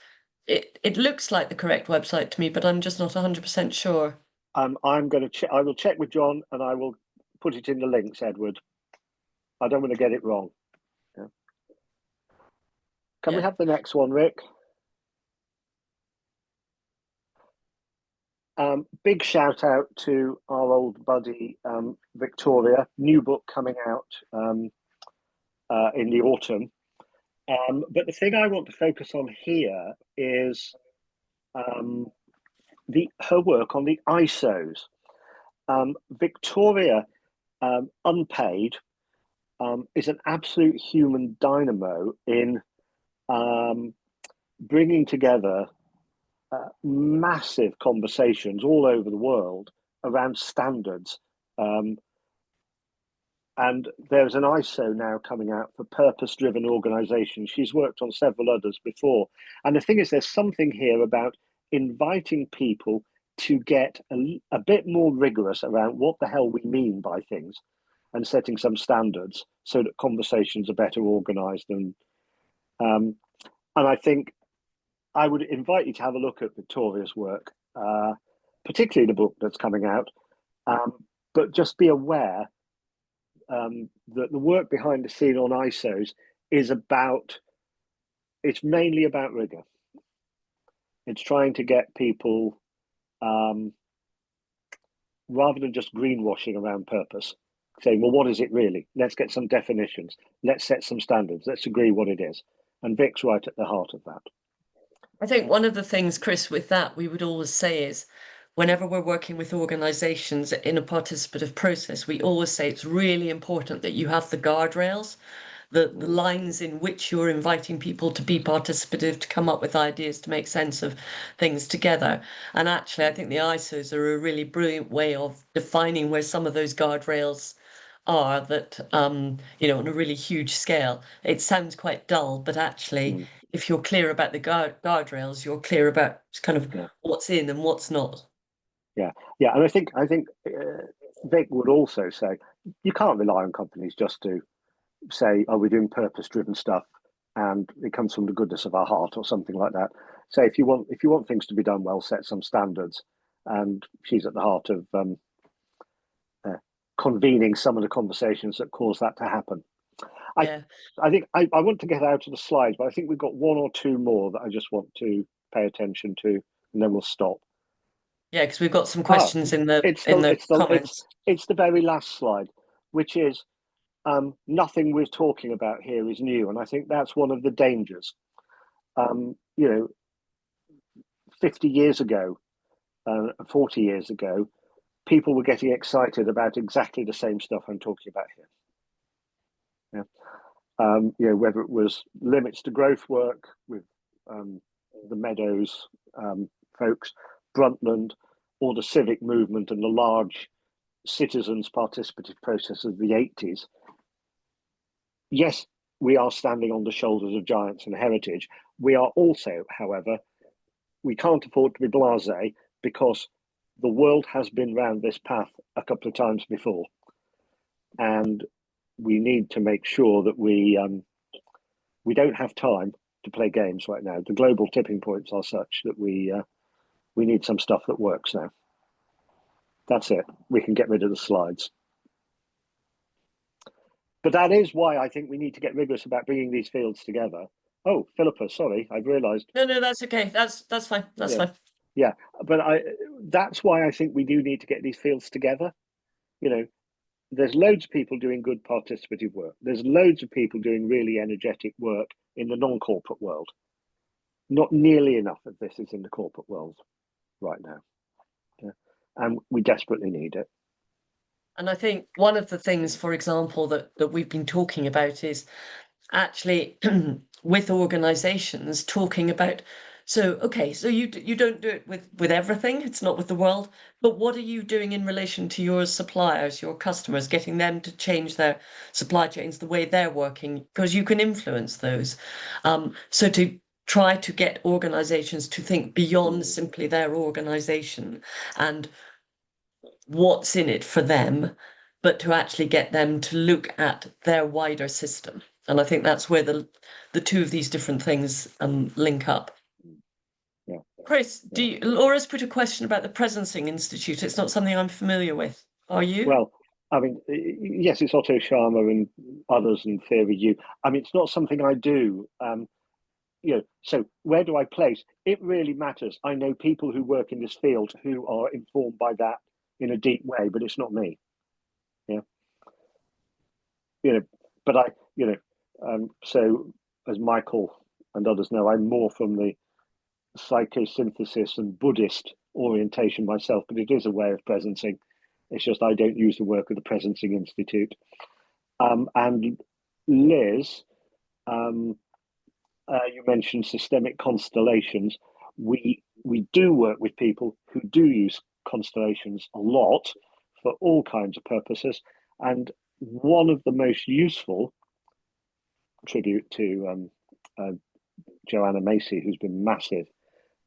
A: It looks like the correct website to me, but I'm just not 100% sure.
B: I'm going to check. I will check with John, and I will put it in the links, Edward. I don't want to get it wrong. Yeah. Can we have the next one, Rick? Big shout out to our old buddy Victoria. New book coming out in the autumn. But the thing I want to focus on here is her work on the ISOs. Victoria, unpaid, is an absolute human dynamo in bringing together massive conversations all over the world around standards. And there's an ISO now coming out for purpose-driven organizations. She's worked on several others before. And the thing is, there's something here about inviting people to get a bit more rigorous around what the hell we mean by things and setting some standards so that conversations are better organized. And I think I would invite you to have a look at Victoria's work, particularly the book that's coming out, but just be aware that the work behind the scene on ISOs is it's mainly about rigor. It's trying to get people, rather than just greenwashing around purpose, saying, well, what is it really? Let's get some definitions. Let's set some standards. Let's agree what it is. And Vic's right at the heart of that.
A: I think one of the things, Chris, with that we would always say is, whenever we're working with organizations in a participative process, we always say it's really important that you have the guardrails, the lines in which you're inviting people to be participative, to come up with ideas, to make sense of things together. And actually, I think the ISOs are a really brilliant way of defining where some of those guardrails are, that, you know, on a really huge scale. It sounds quite dull, but actually, if you're clear about the guardrails, you're clear about kind of what's in and what's not.
B: Yeah, and I think Vic would also say you can't rely on companies just to say, "Oh, we're doing purpose-driven stuff, and it comes from the goodness of our heart," or something like that. Say if you want things to be done well, set some standards, and she's at the heart of convening some of the conversations that cause that to happen. I think I want to get out of the slides, but I think we've got one or two more that I just want to pay attention to, and then we'll stop.
A: Yeah, because we've got some questions in the comments.
B: It's the very last slide, which is nothing we're talking about here is new, and I think that's one of the dangers. You know, 50 years ago, 40 years ago, people were getting excited about exactly the same stuff I'm talking about here. Yeah. You know, whether it was limits to growth work with the Meadows folks, Brundtland, or the civic movement and the large citizens' participative process of the 80s. Yes, we are standing on the shoulders of giants and heritage. We are also, however, we can't afford to be blasé, because the world has been round this path a couple of times before. And we need to make sure that we don't have time to play games right now. The global tipping points are such that we need some stuff that works now. That's it. We can get rid of the slides. But that is why I think we need to get rigorous about bringing these fields together. Oh, Philippa, sorry, I've realised.
A: No, that's okay. That's fine. That's fine.
B: Yeah, but that's why I think we do need to get these fields together. You know, there's loads of people doing good participative work. There's loads of people doing really energetic work in the non-corporate world. Not nearly enough of this is in the corporate world right now. Yeah. And we desperately need it.
A: And I think one of the things, for example, that we've been talking about is actually with organizations talking about, so you don't do it with everything, it's not with the world, but what are you doing in relation to your suppliers, your customers, getting them to change their supply chains, the way they're working, because you can influence those. So to try to get organizations to think beyond simply their organization and what's in it for them, but to actually get them to look at their wider system. And I think that's where the two of these different things link up.
B: Yeah.
A: Chris, Laura's put a question about the Presencing Institute. It's not something I'm familiar with. Are you?
B: Well, I mean, yes, it's Otto Sharma and others and Theory U. I mean, it's not something I do. You know, so where do I place? It really matters. I know people who work in this field who are informed by that in a deep way, but it's not me. Yeah. You know, but so as Michael and others know, I'm more from the psychosynthesis and Buddhist orientation myself, but it is a way of presencing. It's just I don't use the work of the Presencing Institute. And Liz, you mentioned systemic constellations. We do work with people who do use constellations a lot for all kinds of purposes. And one of the most useful, tribute to Joanna Macy, who's been massive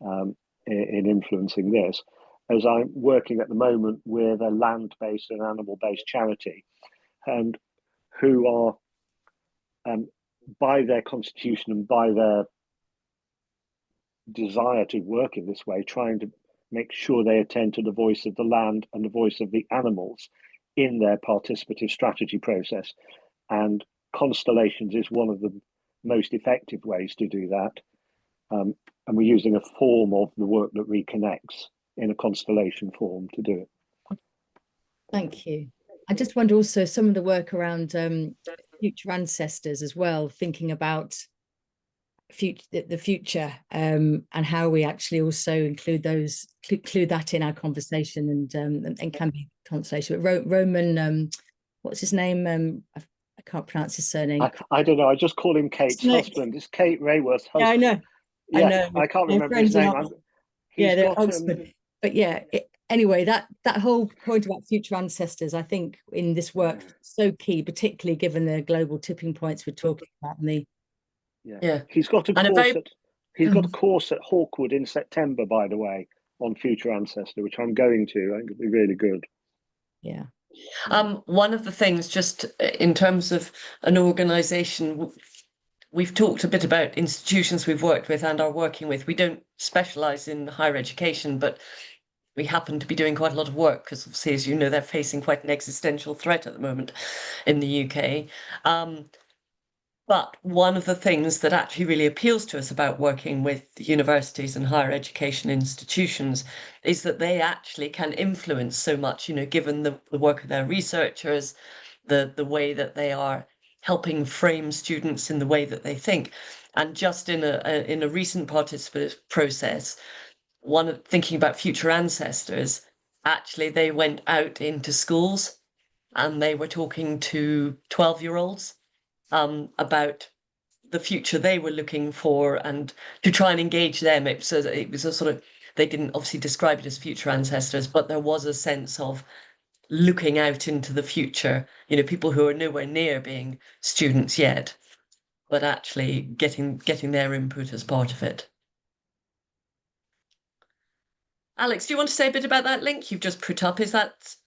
B: in influencing this, as I'm working at the moment with a land-based and animal-based charity, and who are, by their constitution and by their desire to work in this way, trying to make sure they attend to the voice of the land and the voice of the animals in their participative strategy process. And constellations is one of the most effective ways to do that. And we're using a form of the work that reconnects in a constellation form to do it.
G: Thank you. I just wonder also some of the work around future ancestors as well, thinking about the future and how we actually also include that in our conversation and can be conversation. But Roman, what's his name? I can't pronounce his surname.
B: I don't know. I just call him Kate's husband. It's Kate Rayworth's husband.
G: Yeah, I know.
B: Yeah,
G: I know.
B: I can't
G: They're
B: remember his
G: friends in
B: name.
G: yeah, they're
B: got,
G: Oxford. But yeah, anyway, that whole point about future ancestors, I think in this work, so key, particularly given the global tipping points we're talking about. And
B: he's got a
A: And
B: course he's got a course at Hawkwood in September, by the way, on future ancestor, which I'm going to. I think it'll be really good.
G: Yeah.
A: One of the things, just in terms of an organisation, we've talked a bit about institutions we've worked with and are working with. We don't specialise in higher education, but we happen to be doing quite a lot of work because, obviously, as you know, they're facing quite an existential threat at the moment in the UK. But one of the things that actually really appeals to us about working with universities and higher education institutions is that they actually can influence so much, given the work of their researchers, the way that they are helping frame students in the way that they think. And just in a recent participative process, thinking about future ancestors, actually they went out into schools and they were talking to 12-year-olds about the future they were looking for and to try and engage them. It was a sort of, they didn't obviously describe it as future ancestors, but there was a sense of looking out into the future, people who are nowhere near being students yet, but actually getting their input as part of it. Alex, do you want to say a bit about that link you've just put up? Is that...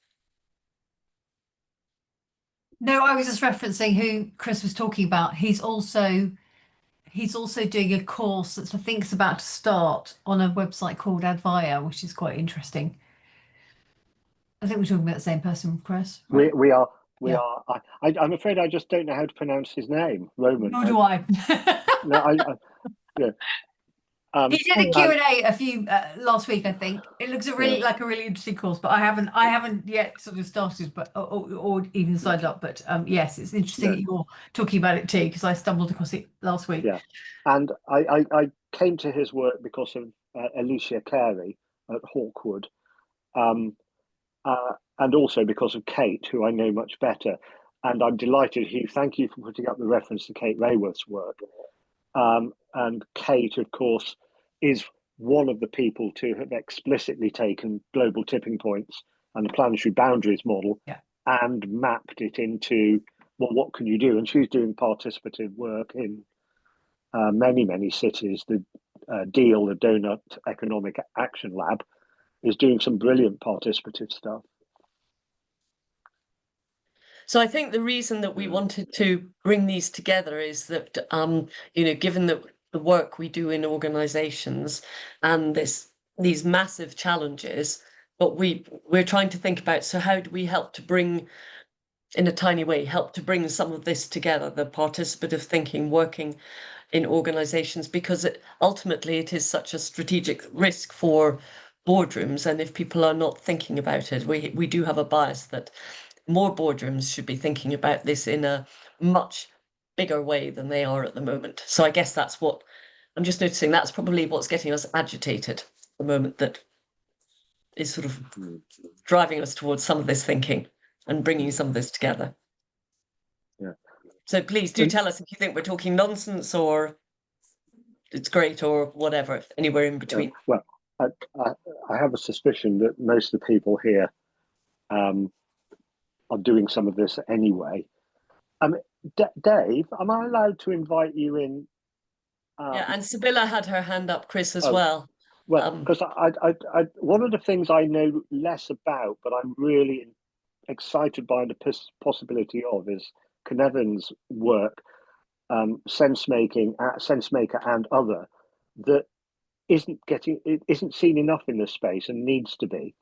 H: No, I was just referencing who Chris was talking about. He's also doing a course that I think is about to start on a website called Advaya, which is quite interesting. I think we're talking about the same person, Chris. Right?
B: We are. I'm afraid I just don't know how to pronounce his name. Roman.
H: Nor do I.
B: No, yeah.
H: He did a Q&A a few last week, I think. It looks like a really interesting course, but I haven't yet sort of started, but or even signed up. But yes, it's interesting that you're talking about it too, because I stumbled across it last week.
B: Yeah, and I came to his work because of Alicia Carey at Hawkwood, and also because of Kate, who I know much better. And I'm delighted. Thank you for putting up the reference to Kate Rayworth's work. And Kate, of course, is one of the people to have explicitly taken global tipping points and the planetary boundaries model and mapped it into, well, what can you do? And she's doing participative work in many, many cities. The DEAL, the Donut Economic Action Lab, is doing some brilliant participative stuff.
A: So I think the reason that we wanted to bring these together is that, given that the work we do in organizations and these massive challenges, but we're trying to think about, so how do we help to bring, in a tiny way, help to bring some of this together, the participative thinking, working in organizations, because ultimately it is such a strategic risk for boardrooms. And if people are not thinking about it, we do have a bias that more boardrooms should be thinking about this in a much bigger way than they are at the moment. So I guess that's what I'm just noticing. That's probably what's getting us agitated at the moment, that is sort of driving us towards some of this thinking and bringing some of this together.
B: Yeah.
A: So please do tell us if you think we're talking nonsense or it's great or whatever, anywhere in between.
B: Well, I have a suspicion that most of the people here are doing some of this anyway. Dave, am I allowed to invite you in?
A: Yeah, and Sibylla had her hand up, Chris, as well.
B: Well, because I one of the things I know less about, but I'm really excited by the possibility of, is Cynefin's work, SenseMaker and other, that isn't seen enough in this space and needs to be.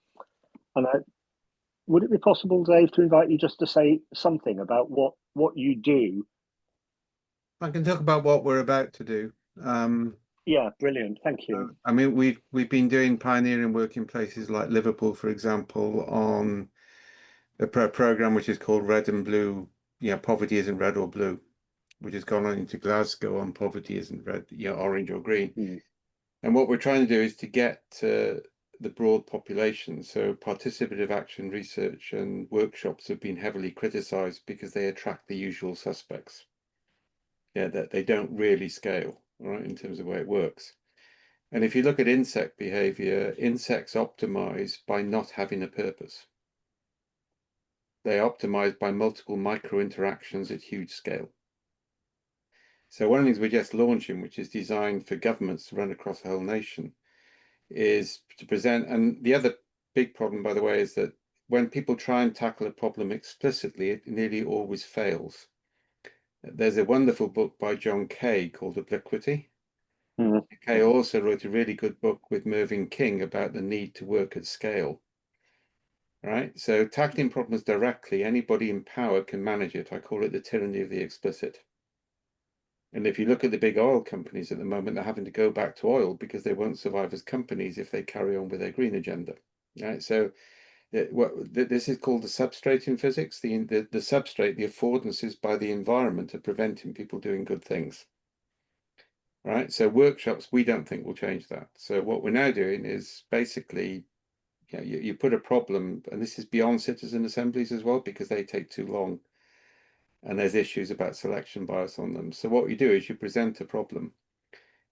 B: And would it be possible, Dave, to invite you just to say something about what you do?
I: I can talk about what we're about to do.
B: Yeah, brilliant. Thank you.
I: I mean, we've been doing pioneering work in places like Liverpool, for example, on a program which is called Red and Blue. Poverty isn't red or blue, which has gone on into Glasgow on poverty isn't red, orange or green. And what we're trying to do is to get the broad population. So participative action research and workshops have been heavily criticized because they attract the usual suspects. Yeah, that they don't really scale, right, in terms of the way it works. And if you look at insect behavior, insects optimize by not having a purpose. They optimize by multiple micro interactions at huge scale. So one of the things we're just launching, which is designed for governments to run across the whole nation, is to present, and the other big problem, by the way, is that when people try and tackle a problem explicitly, it nearly always fails. There's a wonderful book by John Kay called Obliquity. Kay also wrote a really good book with Mervyn King about the need to work at scale. Right? So tackling problems directly, anybody in power can manage it. I call it the tyranny of the explicit. And if you look at the big oil companies at the moment, they're having to go back to oil because they won't survive as companies if they carry on with their green agenda. Right? So this is called the substrate in physics. The substrate, the affordances by the environment are preventing people doing good things. Right? So workshops, we don't think will change that. So what we're now doing is basically, you put a problem, and this is beyond citizen assemblies as well, because they take too long. And there's issues about selection bias on them. So what you do is you present a problem.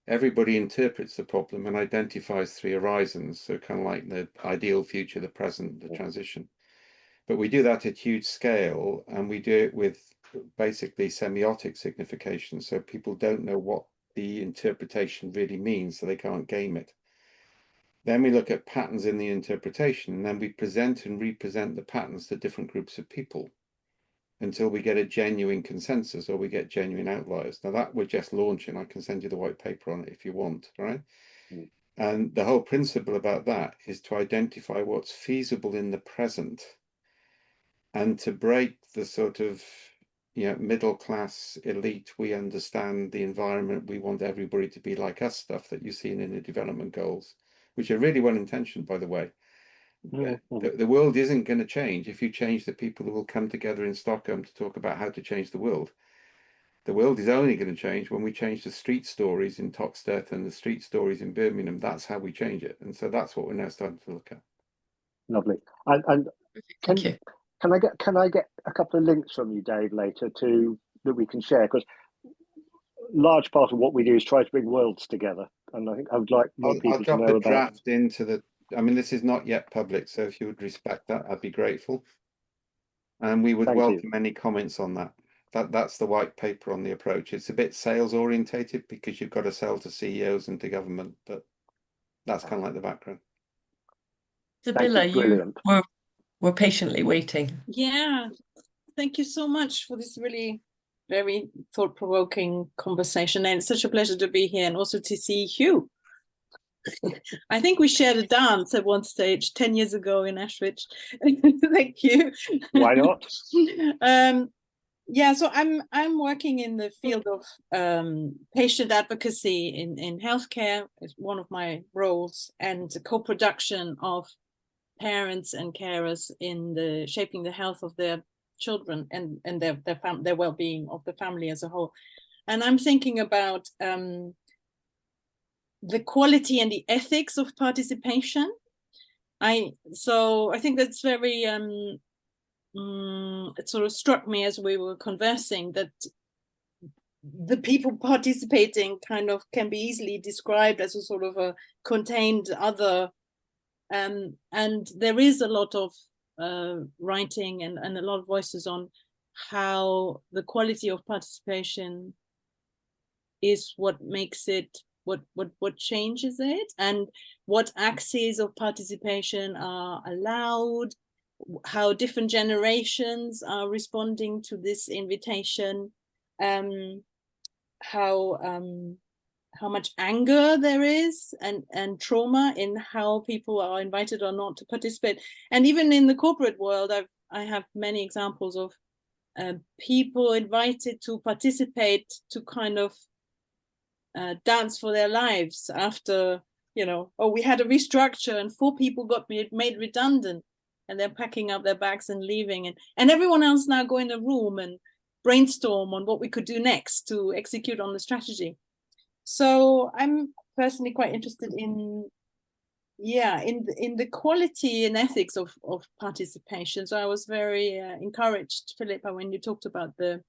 I: Everybody interprets the problem and identifies 3 horizons. So kind of like the ideal future, the present, the transition. But we do that at huge scale, and we do it with basically semiotic signification. So people don't know what the interpretation really means, so they can't game it. Then we look at patterns in the interpretation, and then we present and represent the patterns to different groups of people until we get a genuine consensus or we get genuine outliers. Now that we're just launching. I can send you the white paper on it if you want, right? And the whole principle about that is to identify what's feasible in the present and to break the sort of middle class elite, we understand the environment, we want everybody to be like us stuff that you've seen in the development goals, which are really well intentioned, by the way. The world isn't going to change if you change the people who will come together in Stockholm to talk about how to change the world. The world is only going to change when we change the street stories in Toxteth and the street stories in Birmingham. That's how we change it. And so that's what we're now starting to look at.
B: Lovely. And
A: Thank you.
B: Can I get a couple of links from you, Dave, later that we can share? Because large part of what we do is try to bring worlds together, and I think I would like more people
I: I'll drop
B: to know
I: a
B: about.
I: draft into the. I mean, this is not yet public, so if you would respect that, I'd be grateful. And we would welcome any comments on that. That's the white paper on the approach. It's a bit sales orientated because you've got to sell to CEOs and to government, but that's kind of like the background.
A: Sibylla, you were patiently waiting.
J: Yeah, thank you so much for this really very thought-provoking conversation, and it's such a pleasure to be here and also to see Hugh. I think we shared a dance at one stage 10 years ago in Ashridge. Thank you.
B: Why not?
J: Yeah, so I'm working in the field of patient advocacy in healthcare is one of my roles, and co-production of parents and carers in shaping the health of their children and their well-being of the family as a whole. And I'm thinking about the quality and the ethics of participation. I think that's very it sort of struck me as we were conversing that the people participating kind of can be easily described as a sort of a contained other, and there is a lot of writing and a lot of voices on how the quality of participation is what makes it, what changes it, and what axes of participation are allowed, how different generations are responding to this invitation, how much anger there is and trauma in how people are invited or not to participate. And even in the corporate world, I have many examples of people invited to participate to kind of dance for their lives after, we had a restructure and 4 people got made redundant, and they're packing up their bags and leaving, and everyone else now go in a room and brainstorm on what we could do next to execute on the strategy. So I'm personally quite interested in yeah, in the quality and ethics of participation. So I was very encouraged, Philippa, when you talked about the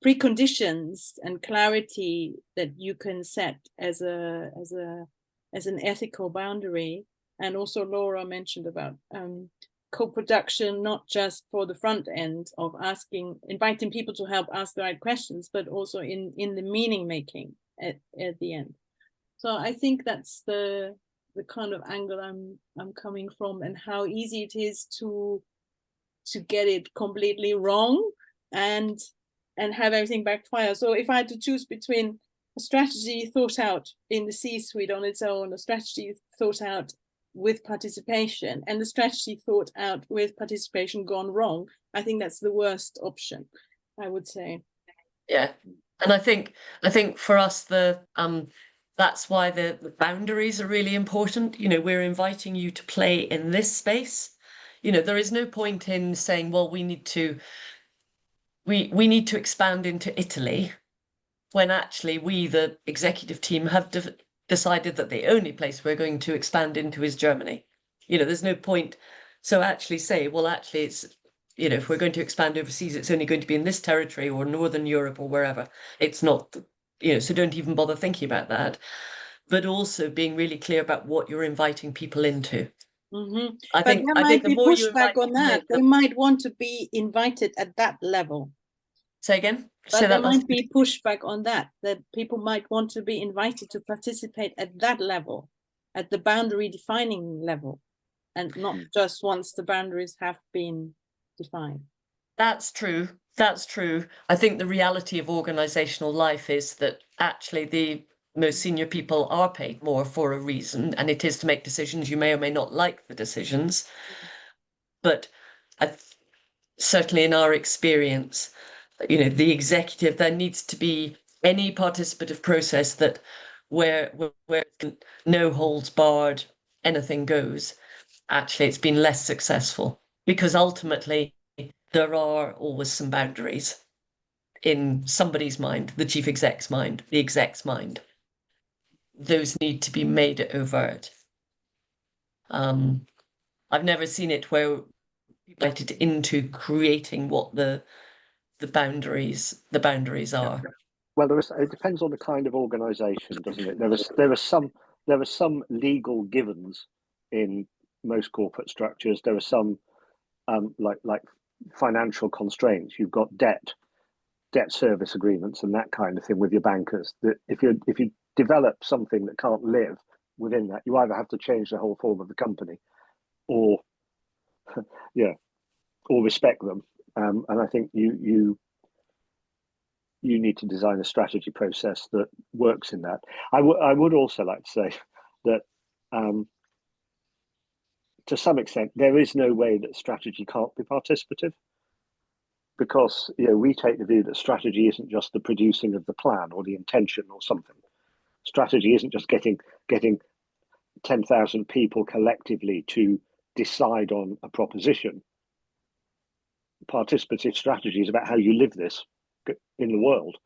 J: preconditions and clarity that you can set as an ethical boundary. And also Laura mentioned about co-production, not just for the front end of inviting people to help ask the right questions, but also in the meaning making at the end. So I think that's the kind of angle I'm coming from, and how easy it is to get it completely wrong and have everything backfire. So if I had to choose between a strategy thought out in the C-suite on its own, a strategy thought out with participation, and the strategy thought out with participation gone wrong, I think that's the worst option, I would say.
A: Yeah, and I think for us that's why the boundaries are really important. You know, we're inviting you to play in this space. You know, there is no point in saying, well, we need to expand into Italy, when actually we, the executive team, have decided that the only place we're going to expand into is Germany. You know, there's no point. So actually say, well, actually it's, you know, if we're going to expand overseas, it's only going to be in this territory or Northern Europe or wherever. It's not, you know, so don't even bother thinking about that. But also being really clear about what you're inviting people into.
J: Mm-hmm.
A: I think the more you invite
J: on that, they might want to be invited at that level.
A: Say again?
J: But there might be pushback on that people might want to be invited to participate at that level, at the boundary defining level, and not just once the boundaries have been defined.
A: That's true. That's true. I think the reality of organizational life is that actually the most senior people are paid more for a reason, and it is to make decisions. You may or may not like the decisions, but certainly in our experience, you know, the executive, there needs to be any participative process that where no holds barred, anything goes. Actually, it's been less successful because ultimately there are always some boundaries in somebody's mind, the chief exec's mind, the exec's mind. Those need to be made overt. I've never seen it where people invited into creating what the boundaries are.
B: Well, it depends on the kind of organisation, doesn't it? There are some legal givens in most corporate structures. There are some like financial constraints. You've got debt service agreements and that kind of thing with your bankers. That if you develop something that can't live within that, you either have to change the whole form of the company, or or respect them. And I think you need to design a strategy process that works in that. I would also like to say that to some extent there is no way that strategy can't be participative, because we take the view that strategy isn't just the producing of the plan or the intention or something. Strategy isn't just getting 10,000 people collectively to decide on a proposition. Participative strategy is about how you live this in the world.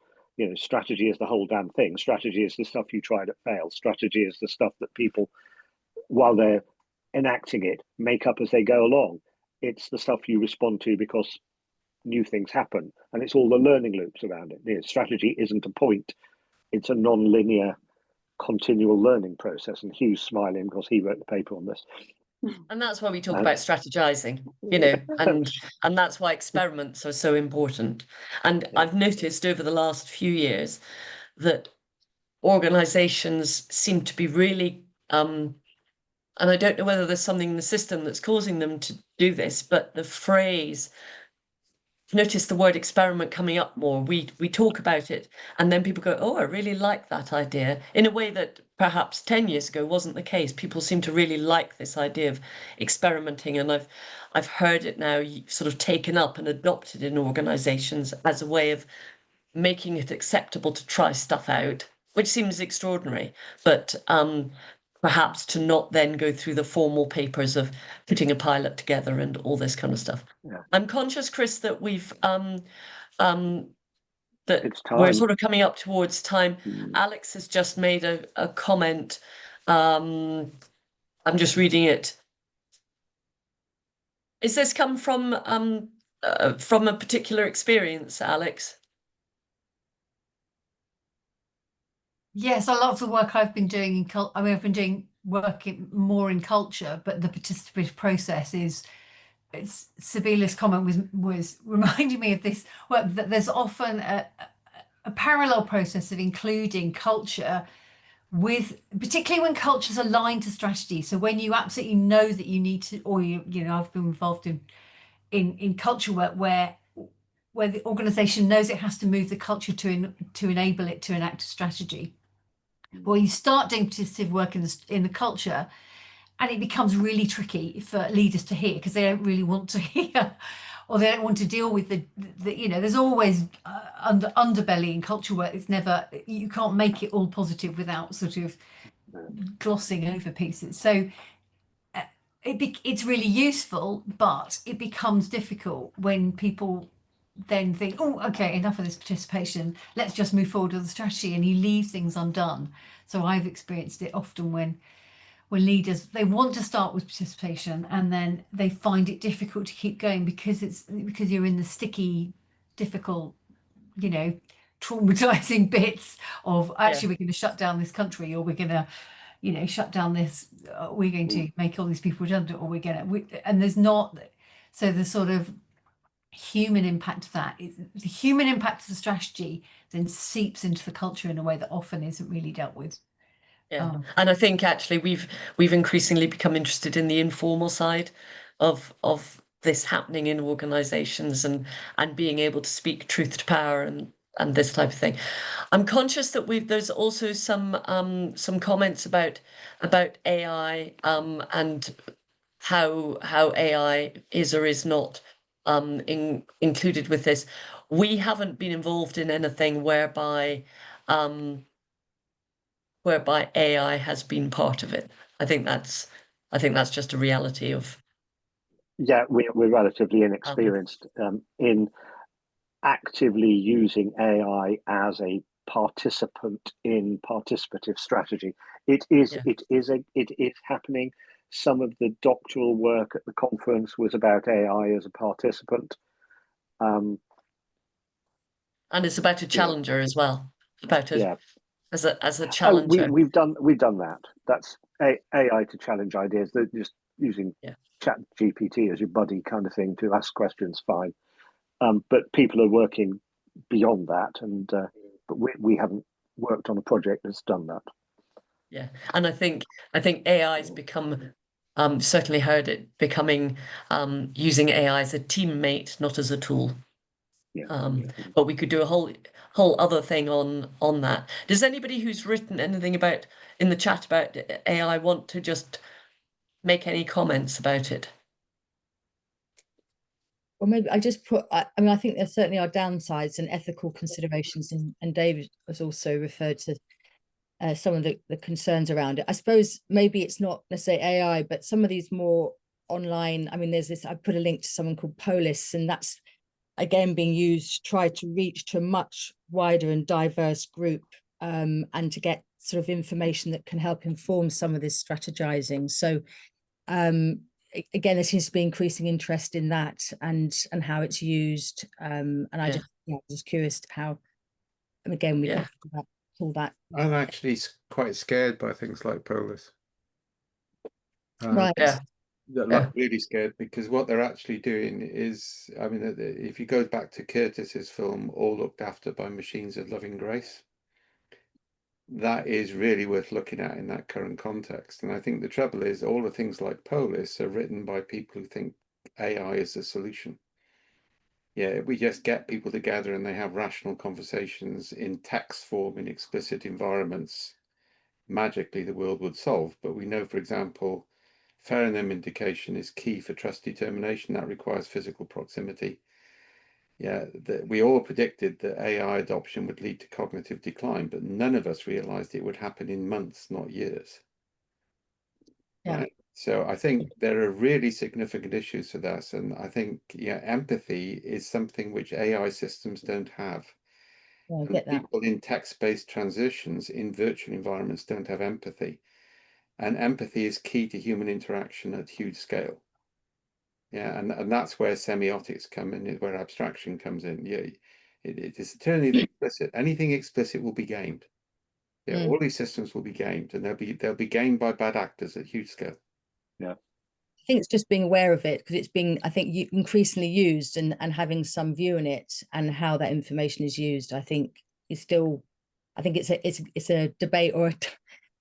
B: Strategy is the whole damn thing. Strategy is the stuff you try that fails. Strategy is the stuff that people, while they're enacting it, make up as they go along. It's the stuff you respond to because new things happen, and it's all the learning loops around it. Strategy isn't a point. It's a non-linear, continual learning process. And Hugh's smiling because he wrote the paper on this.
A: And that's why we talk about strategizing, and that's why experiments are so important. And I've noticed over the last few years that organizations seem to be really, and I don't know whether there's something in the system that's causing them to do this, but the phrase, notice the word experiment coming up more. We talk about it, and then people go, oh, I really like that idea, in a way that perhaps 10 years ago wasn't the case. People seem to really like this idea of experimenting, and I've heard it now sort of taken up and adopted in organizations as a way of making it acceptable to try stuff out, which seems extraordinary, but perhaps to not then go through the formal papers of putting a pilot together and all this kind of stuff. Yeah. I'm conscious, Chris, that there's that
B: It's
A: we're
B: time.
A: sort of coming up towards time. Alex has just made a comment. I'm just reading it. Is this come from a particular experience, Alex?
H: Yes, a lot of the work I've been doing in I've been doing work more in culture, but the participative process is. Sabila's comment was reminding me of this. Well, that there's often a parallel process of including culture with, particularly when culture's aligned to strategy. So when you absolutely know that you need to, or you know, I've been involved in culture work where the organization knows it has to move the culture to enable it to enact a strategy. Well, you start doing participative work in the culture, and it becomes really tricky for leaders to hear because they don't really want to hear, or they don't want to deal with the you know, there's always underbelly in culture work. It's never, you can't make it all positive without sort of glossing over pieces. So it's really useful, but it becomes difficult when people then think, oh, okay, enough of this participation, let's just move forward with the strategy, and you leave things undone. So I've experienced it often when leaders, they want to start with participation and then they find it difficult to keep going because you're in the sticky, difficult, you know, traumatizing bits of actually we're going to shut down this country, or we're going to, you know, shut down this, we're going to make all these people redundant, or we're going to, and there's not, so the sort of human impact of that, the human impact of the strategy then seeps into the culture in a way that often isn't really dealt with.
A: Yeah, and I think actually we've increasingly become interested in the informal side of this happening in organizations and being able to speak truth to power and this type of thing. I'm conscious that there's also some comments about AI and how AI is or is not included with this. We haven't been involved in anything whereby AI has been part of it. I think that's just a reality of.
B: Yeah, we're relatively inexperienced in actively using AI as a participant in participative strategy. It is happening. Some of the doctoral work at the conference was about AI as a participant.
A: And it's about a challenger as well. As a challenger.
B: We've done that. That's AI to challenge ideas. They're just using Chat GPT as your buddy kind of thing to ask questions. Fine, but people are working beyond that, and but we haven't worked on a project that's done that.
A: Yeah, and I think AI's become certainly heard it becoming using AI as a teammate, not as a tool. But we could do a whole other thing on that. Does anybody who's written anything about in the chat about AI want to just make any comments about it?
G: Or maybe I just put, I mean, I think there certainly are downsides and ethical considerations, and David has also referred to some of the concerns around it. I suppose maybe it's not necessarily AI, but some of these more online, I mean, there's this, I put a link to someone called Polis, and that's again being used to try to reach to a much wider and diverse group and to get sort of information that can help inform some of this strategizing. So again, there seems to be increasing interest in that and how it's used. And I just curious how, and again, we can talk about all that.
I: I'm actually quite scared by things like Polis.
G: Right.
I: Like really scared, because what they're actually doing is, I mean, if you go back to Curtis's film All Looked After by Machines of Loving Grace, that is really worth looking at in that current context. And I think the trouble is all the things like Polis are written by people who think AI is the solution. Yeah, if we just get people together and they have rational conversations in text form in explicit environments, magically the world would solve. But we know, for example, Pheromone indication is key for trust determination. That requires physical proximity. Yeah, we all predicted that AI adoption would lead to cognitive decline, but none of us realized it would happen in months, not years.
G: Yeah.
I: Right? So I think there are really significant issues for this. And I think empathy is something which AI systems don't have.
G: I
I: And
G: get that.
I: people in text-based transitions in virtual environments don't have empathy. And empathy is key to human interaction at huge scale. Yeah, and that's where semiotics come in, is where abstraction comes in. Yeah, it is eternally explicit. Anything explicit will be gamed. Yeah, all these systems will be gamed, and they'll be gamed by bad actors at huge scale.
B: Yeah.
G: I think it's just being aware of it, because it's being, I think, increasingly used, and having some view in it and how that information is used. I think is still, I think it's a debate or a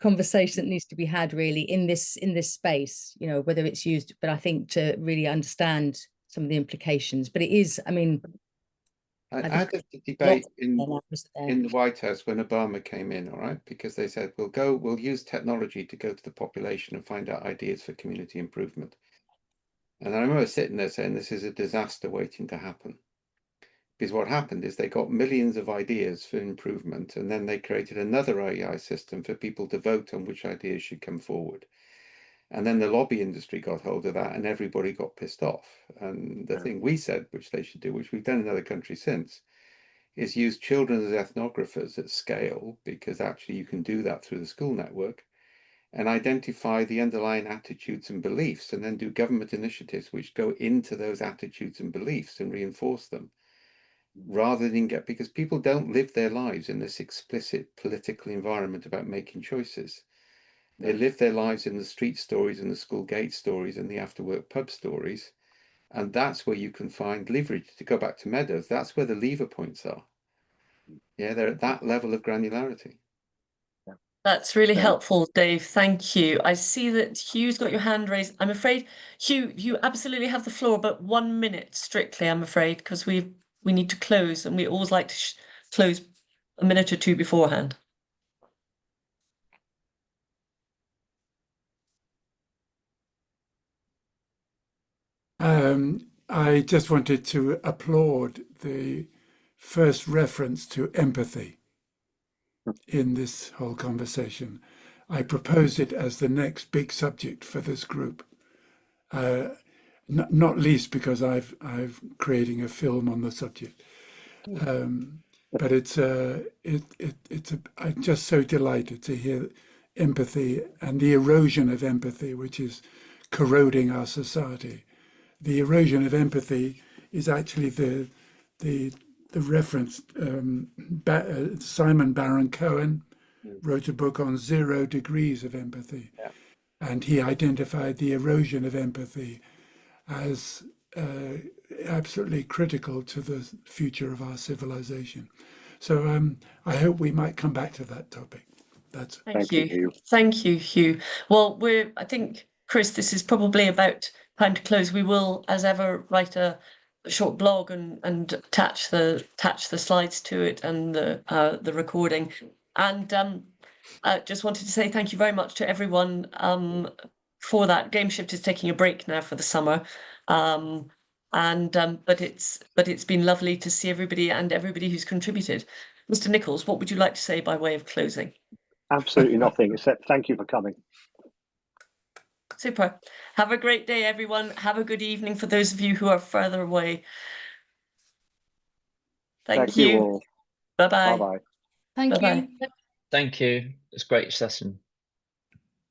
G: conversation that needs to be had really in this space, you know, whether it's used, but I think to really understand some of the implications. But it is, I mean,
I: I had a debate in
G: the
I: the White House when Obama came in, all right, because they said we'll use technology to go to the population and find out ideas for community improvement. And I remember sitting there saying this is a disaster waiting to happen. Because what happened is they got millions of ideas for improvement, and then they created another AI system for people to vote on which ideas should come forward. And then the lobby industry got hold of that, and everybody got pissed off. And the thing we said, which they should do, which we've done in other countries since, is use children as ethnographers at scale, because actually you can do that through the school network, and identify the underlying attitudes and beliefs, and then do government initiatives which go into those attitudes and beliefs and reinforce them, rather than because people don't live their lives in this explicit political environment about making choices. They live their lives in the street stories and the school gate stories and the after work pub stories. And that's where you can find leverage. To go back to Meadows, that's where the lever points are. Yeah, they're at that level of granularity.
A: That's really helpful, Dave. Thank you. I see that Hugh's got your hand raised. I'm afraid, Hugh, you absolutely have the floor, but 1 minute strictly, I'm afraid, because we need to close, and we always like to close a minute or two beforehand.
F: I just wanted to applaud the first reference to empathy in this whole conversation. I proposed it as the next big subject for this group, not least because I've creating a film on the subject. But I'm just so delighted to hear empathy and the erosion of empathy, which is corroding our society. The erosion of empathy is actually the reference. Simon Baron-Cohen wrote a book on 0 degrees of empathy, and he identified the erosion of empathy as absolutely critical to the future of our civilization. So I hope we might come back to that topic.
A: Thank you. Thank you, Hugh. Well, I think, Chris, this is probably about time to close. We will, as ever, write a short blog and attach the slides to it and the recording. And just wanted to say thank you very much to everyone for that. GameShift is taking a break now for the summer. But it's been lovely to see everybody and everybody who's contributed. Mr. Nichols, what would you like to say by way of closing?
B: Absolutely nothing, except thank you for coming.
A: Super. Have a great day, everyone. Have a good evening for those of you who are further away. Thank you.
B: All.
A: Bye-bye.
B: Bye-bye.
H: Thank
A: Bye-bye.
H: you.
E: Thank you. It's a great session.